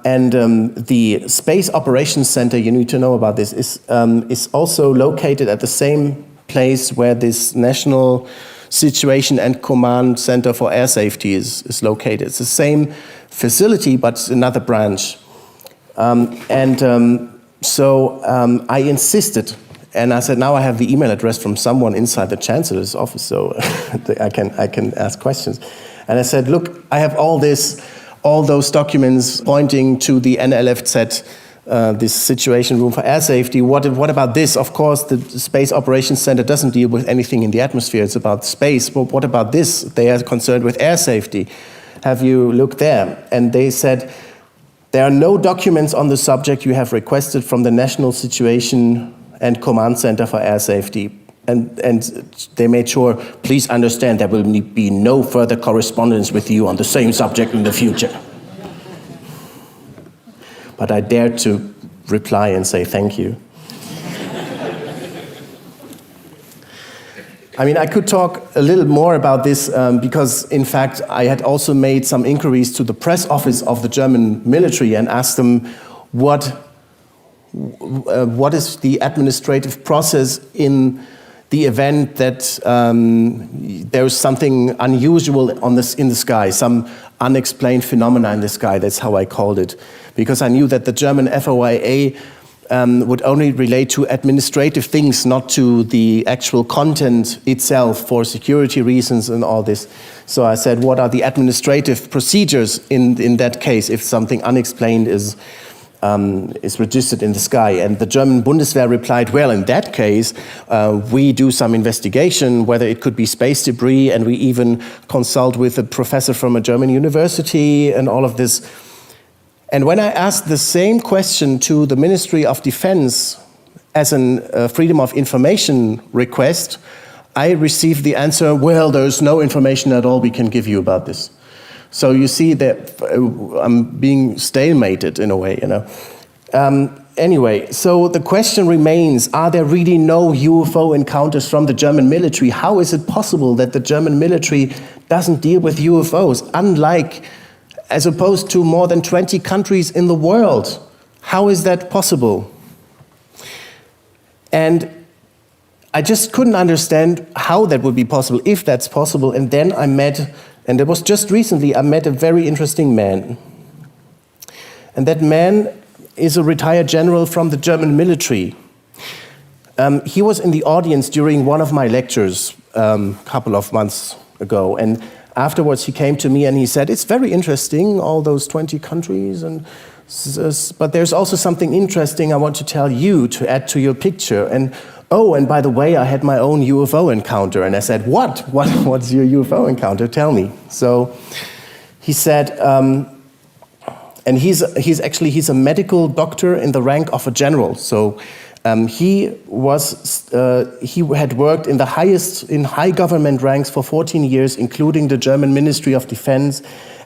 And the Space Operations Center, you need to know about this, is also located at the same place where this National Situation and Command Center for Air Safety is located. It's the same facility, but it's another branch. So I insisted, and I said, now I have the email address from someone inside the Chancellor's office, so I can ask questions. And I said, look, I have all those documents pointing to the NLFZ, this Situation Room for Air Safety. What about this? Of course, the Space Operations Center doesn't deal with anything in the atmosphere. It's about space. But what about this? They are concerned with air safety. Have you looked there? And they said, there are no documents on the subject you have requested from the National Situation and Command Center for Air Safety. And they made sure, please understand, there will be no further correspondence with you on the same subject in the future. But I dared to reply and say thank you. I mean, I could talk a little more about this because, in fact, I had also made some inquiries to the press office of the German military and asked them what is the administrative process in the event that there is something unusual in the sky, some unexplained phenomena in the sky. That's how I called it, because I knew that the German FOIA would only relate to administrative things, not to the actual content itself for security reasons and all this. So I said, what are the administrative procedures in that case if something unexplained is registered in the sky? And the German Bundeswehr replied, well, in that case, we do some investigation, whether it could be space debris, and we even consult with a professor from a German university and all of this. And when I asked the same question to the Ministry of Defense as a Freedom of Information request, I received the answer, well, there's no information at all we can give you about this. So you see that I'm being stalemated in a way, you know. Anyway, so the question remains, are there really no UFO encounters from the German military? How is it possible that the German military doesn't deal with UFOs, as opposed to more than 20 countries in the world? How is that possible? And I just couldn't understand how that would be possible, if that's possible. And then I met, and it was just recently, I met a very interesting man. And that man is a retired general from the German military. He was in the audience during one of my lectures a couple of months ago. And afterwards, he came to me and he said, it's very interesting, all those 20 countries, but there's also something interesting I want to tell you to add to your picture. And by the way, I had my own UFO encounter. And I said, what's your UFO encounter? Tell me. So he said, and he's a medical doctor in the rank of a general. So he had worked in high government ranks for 14 years, including the German Ministry of Defense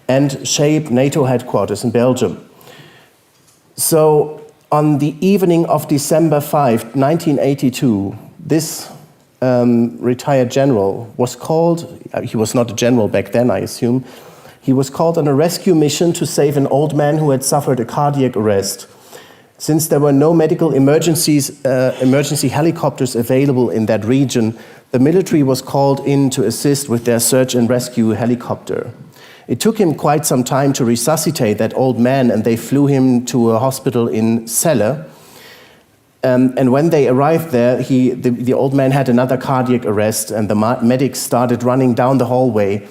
and shaped NATO headquarters in Belgium. So on the evening of December 5, 1982, this retired general was called, he was not a general back then, I assume, he was called on a rescue mission to save an old man who had suffered a cardiac arrest. Since there were no medical emergency helicopters available in that region, the military was called in to assist with their search and rescue helicopter. It took him quite some time to resuscitate that old man, and they flew him to a hospital in Celle. And when they arrived there, the old man had another cardiac arrest, and the medics started running down the hallway.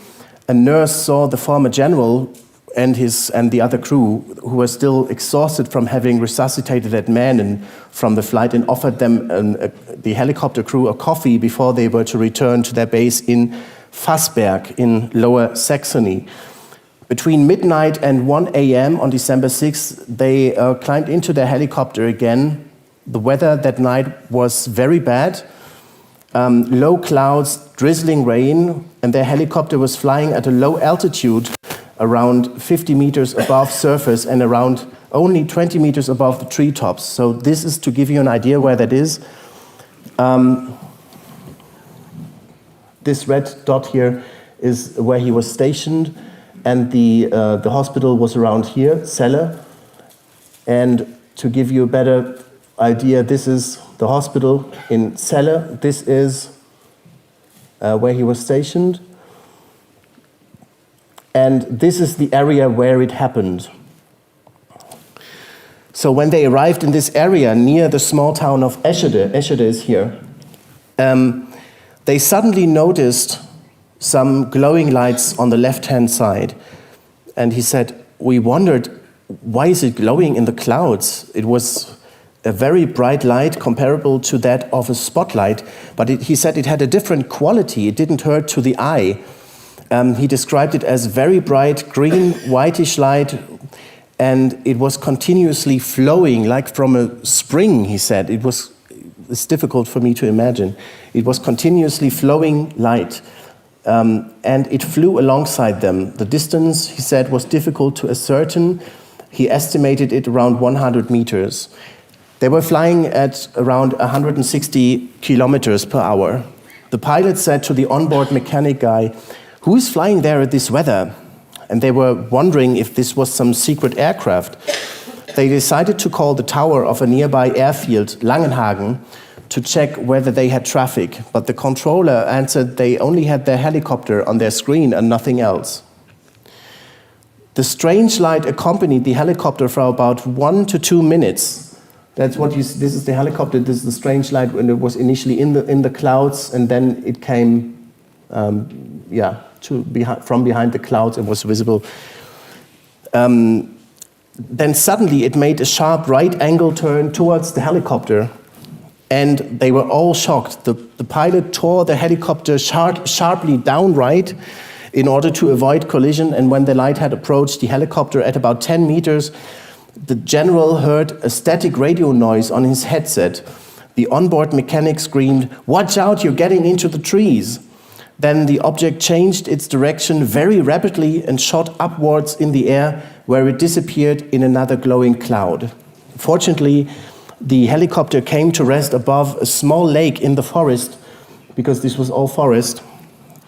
A nurse saw the former general and the other crew, who were still exhausted from having resuscitated that man and from the flight, and offered them, the helicopter crew, a coffee before they were to return to their base in Fassberg in Lower Saxony. Between midnight and 1 a.m. on December 6th, they climbed into their helicopter again. The weather that night was very bad. Low clouds, drizzling rain, and their helicopter was flying at a low altitude, around 50 meters above surface and around only 20 meters above the treetops. So this is to give you an idea where that is. This red dot here is where he was stationed, and the hospital was around here, Celle. And to give you a better idea, this is the hospital in Celle. This is where he was stationed. And this is the area where it happened. So when they arrived in this area near the small town of Eschede is here, they suddenly noticed some glowing lights on the left-hand side. And he said, we wondered, why is it glowing in the clouds? It was a very bright light comparable to that of a spotlight, but he said it had a different quality. It didn't hurt to the eye. He described it as very bright green, whitish light, and it was continuously flowing like from a spring, he said. It's difficult for me to imagine. It was continuously flowing light, and it flew alongside them. The distance, he said, was difficult to ascertain. He estimated it around 100 meters. They were flying at around 160 kilometers per hour. The pilot said to the onboard mechanic guy, "Who is flying there at this weather?" And they were wondering if this was some secret aircraft. They decided to call the tower of a nearby airfield, Langenhagen, to check whether they had traffic. But the controller answered they only had their helicopter on their screen and nothing else. The strange light accompanied the helicopter for about 1 to 2 minutes. This is the helicopter. This is the strange light when it was initially in the clouds, and then it came, from behind the clouds. It was visible. Then suddenly it made a sharp right angle turn towards the helicopter, and they were all shocked. The pilot tore the helicopter sharply downright in order to avoid collision, and when the light had approached the helicopter at about 10 meters, the general heard a static radio noise on his headset. The onboard mechanic screamed, "Watch out, you're getting into the trees." Then the object changed its direction very rapidly and shot upwards in the air, where it disappeared in another glowing cloud. Fortunately, the helicopter came to rest above a small lake in the forest, because this was all forest,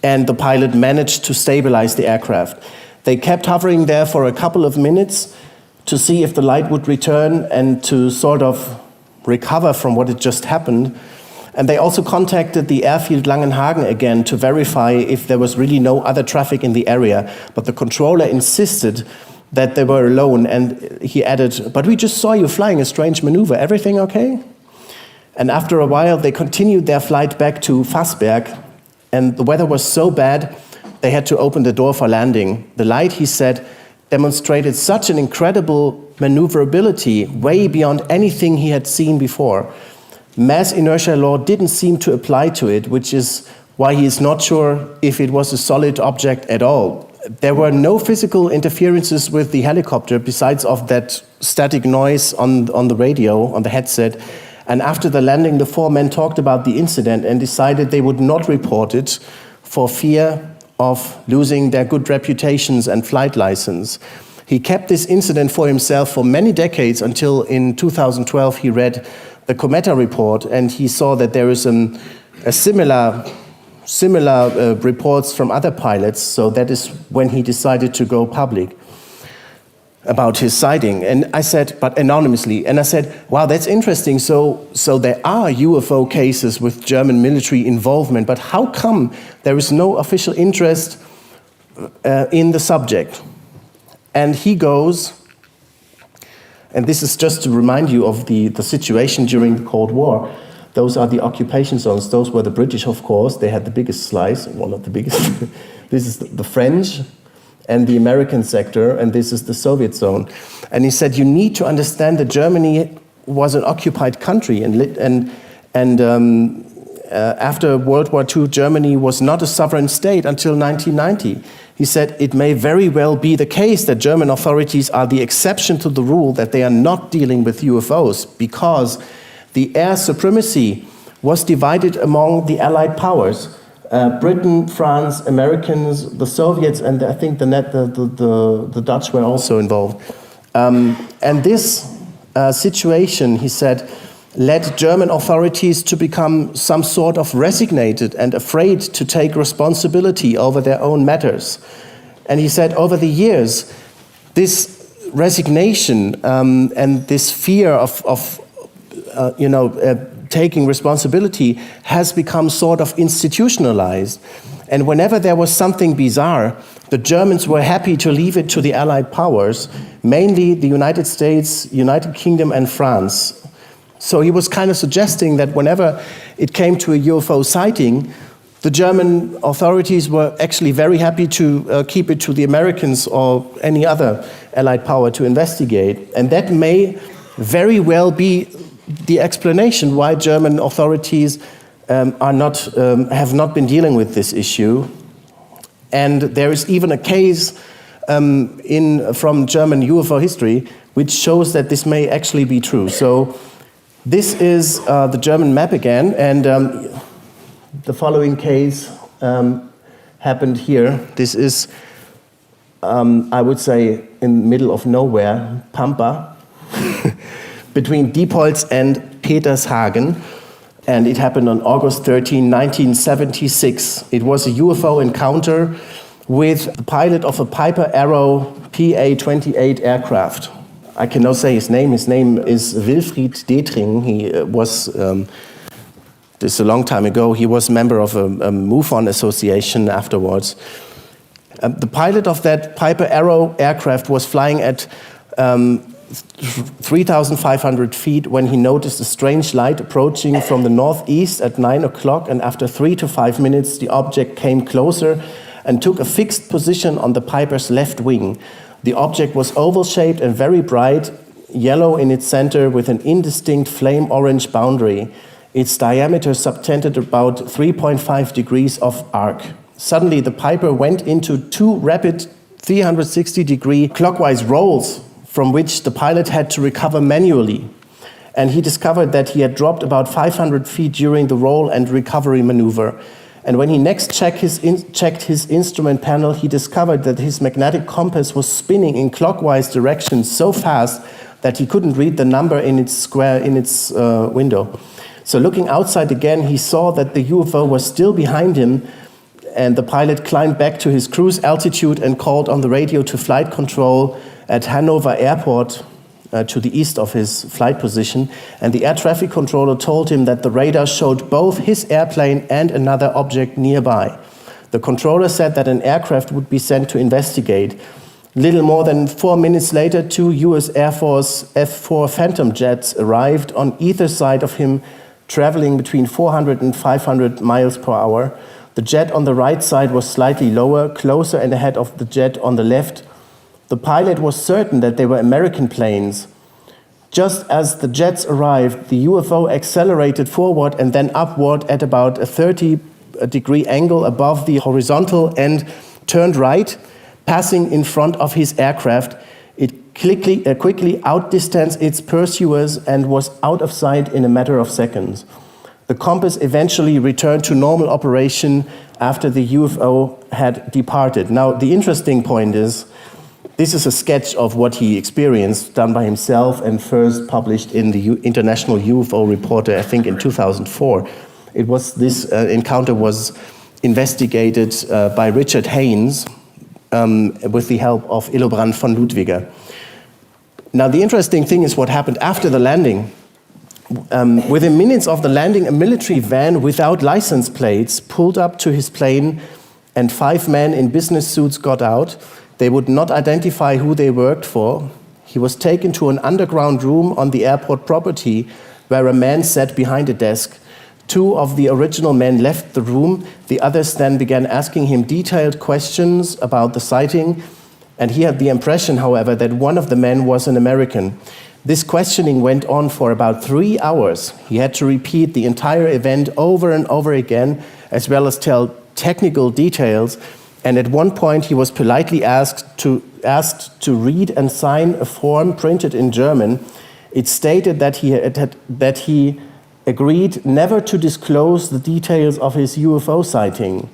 and the pilot managed to stabilize the aircraft. They kept hovering there for a couple of minutes to see if the light would return and to sort of recover from what had just happened. And they also contacted the airfield Langenhagen again to verify if there was really no other traffic in the area. But the controller insisted that they were alone, and he added, "But we just saw you flying a strange maneuver. Everything okay?" And after a while, they continued their flight back to Fassberg, and the weather was so bad, they had to open the door for landing. The light, he said, demonstrated such an incredible maneuverability, way beyond anything he had seen before. Mass inertia law didn't seem to apply to it, which is why he is not sure if it was a solid object at all. There were no physical interferences with the helicopter besides of that static noise on the radio, on the headset. And after the landing, the 4 men talked about the incident and decided they would not report it for fear of losing their good reputations and flight license. He kept this incident for himself for many decades until in 2012 he read the Cometa report, and he saw that there is a similar reports from other pilots, so that is when he decided to go public about his sighting. And I said, but anonymously, and I said, wow, that's interesting. So there are UFO cases with German military involvement, but how come there is no official interest in the subject? And he goes, and this is just to remind you of the situation during the Cold War. Those are the occupation zones. Those were the British, of course. They had the biggest slice, well, not the biggest. This is the French and the American sector, and this is the Soviet zone. And he said, you need to understand that Germany was an occupied country, and after World War II, Germany was not a sovereign state until 1990. He said, it may very well be the case that German authorities are the exception to the rule, that they are not dealing with UFOs, because the air supremacy was divided among the Allied powers. Britain, France, Americans, the Soviets, and I think the Dutch were also involved. And this situation, he said, led German authorities to become some sort of resignated and afraid to take responsibility over their own matters. And he said, over the years, this resignation and this fear of taking responsibility has become sort of institutionalized. And whenever there was something bizarre, the Germans were happy to leave it to the Allied powers, mainly the United States, United Kingdom, and France. So he was kind of suggesting that whenever it came to a UFO sighting, the German authorities were actually very happy to keep it to the Americans or any other Allied power to investigate. And that may very well be the explanation why German authorities have not been dealing with this issue. And there is even a case from German UFO history which shows that this may actually be true. So this is the German map again, and the following case happened here. This is, I would say, in the middle of nowhere, Pampa, between Diepholz and Petershagen. And it happened on August 13, 1976. It was a UFO encounter with the pilot of a Piper Arrow PA-28 aircraft. I can now say his name. His name is Wilfried Detring. He was, this is a long time ago, he was a member of a MUFON association afterwards. The pilot of that Piper Arrow aircraft was flying at 3,500 feet when he noticed a strange light approaching from the northeast at 9 o'clock, and after 3 to 5 minutes the object came closer and took a fixed position on the Piper's left wing. The object was oval-shaped and very bright, yellow in its center with an indistinct flame-orange boundary. Its diameter subtended about 3.5 degrees of arc. Suddenly the Piper went into two rapid 360-degree clockwise rolls from which the pilot had to recover manually. And he discovered that he had dropped about 500 feet during the roll and recovery maneuver. And when he next checked his instrument panel, he discovered that his magnetic compass was spinning in clockwise directions so fast that he couldn't read the number in its window. So looking outside again, he saw that the UFO was still behind him, and the pilot climbed back to his cruise altitude and called on the radio to flight control at Hanover Airport, to the east of his flight position, and the air traffic controller told him that the radar showed both his airplane and another object nearby. The controller said that an aircraft would be sent to investigate. Little more than 4 minutes later, 2 US Air Force F-4 Phantom jets arrived on either side of him, traveling between 400 and 500 miles per hour. The jet on the right side was slightly lower, closer and ahead of the jet on the left. The pilot was certain that they were American planes. Just as the jets arrived, the UFO accelerated forward and then upward at about a 30-degree angle above the horizontal and turned right, passing in front of his aircraft. It quickly outdistanced its pursuers and was out of sight in a matter of seconds. The compass eventually returned to normal operation after the UFO had departed. Now, the interesting point is, this is a sketch of what he experienced, done by himself and first published in the International UFO Reporter, I think in 2004. This encounter was investigated by Richard Haynes with the help of Illobrand von Ludwiger. Now, the interesting thing is what happened after the landing. Within minutes of the landing, a military van without license plates pulled up to his plane, and 5 men in business suits got out. They would not identify who they worked for. He was taken to an underground room on the airport property where a man sat behind a desk. 2 of the original men left the room. The others then began asking him detailed questions about the sighting, and he had the impression, however, that one of the men was an American. This questioning went on for about 3 hours. He had to repeat the entire event over and over again, as well as tell technical details. And at one point, he was politely asked to read and sign a form printed in German. It stated that he agreed never to disclose the details of his UFO sighting.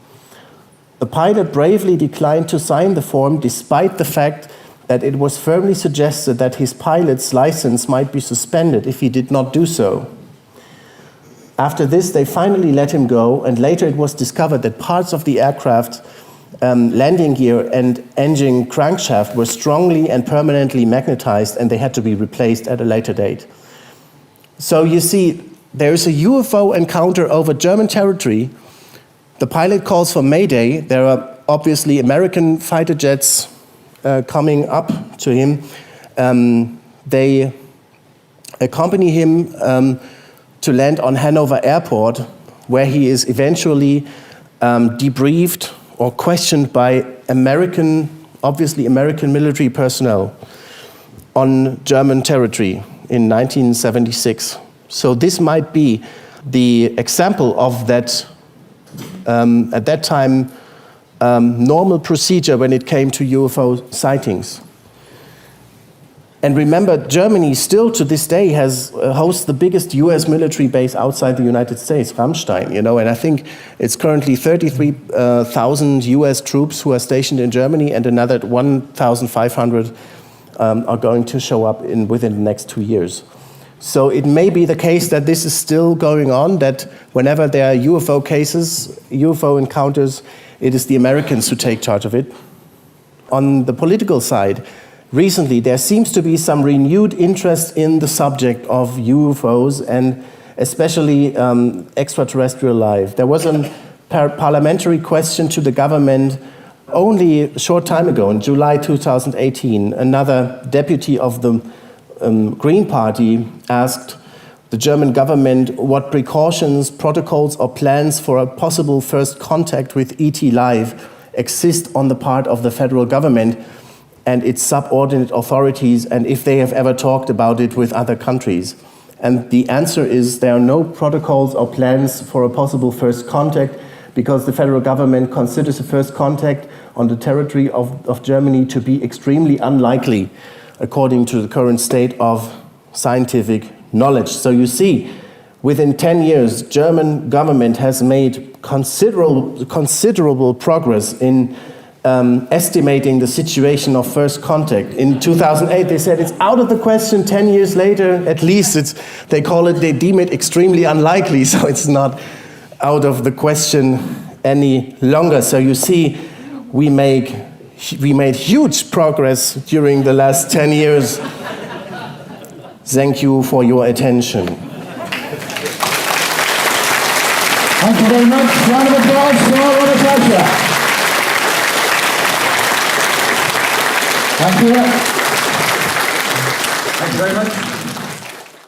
The pilot bravely declined to sign the form, despite the fact that it was firmly suggested that his pilot's license might be suspended if he did not do so. After this, they finally let him go, and later it was discovered that parts of the aircraft landing gear and engine crankshaft were strongly and permanently magnetized, and they had to be replaced at a later date. So you see, there is a UFO encounter over German territory. The pilot calls for Mayday. There are obviously American fighter jets coming up to him. They accompany him to land on Hanover Airport, where he is eventually debriefed or questioned by obviously American military personnel on German territory in 1976. So this might be the example of that, at that time, normal procedure when it came to UFO sightings. And remember, Germany still to this day hosts the biggest US military base outside the United States, Ramstein, and I think it's currently 33,000 US troops who are stationed in Germany, and another 1,500 are going to show up within the next 2 years. So it may be the case that this is still going on, that whenever there are UFO cases, UFO encounters, it is the Americans who take charge of it. On the political side, recently there seems to be some renewed interest in the subject of UFOs and especially extraterrestrial life. There was a parliamentary question to the government only a short time ago, in July 2018. Another deputy of the Green Party asked the German government what precautions, protocols or plans for a possible first contact with ET life exist on the part of the federal government and its subordinate authorities, and if they have ever talked about it with other countries. And the answer is there are no protocols or plans for a possible first contact because the federal government considers a first contact on the territory of Germany to be extremely unlikely according to the current state of scientific knowledge. So you see, within 10 years, German government has made considerable progress in estimating the situation of first contact. In 2008, they said it's out of the question. 10 years later, at least they deem it extremely unlikely, so it's not out of the question any longer. So you see, we made huge progress during the last 10 years. Thank you for your attention. Thank you very much. Round of applause for Robert Fleischer. Thank you. Thank you very much.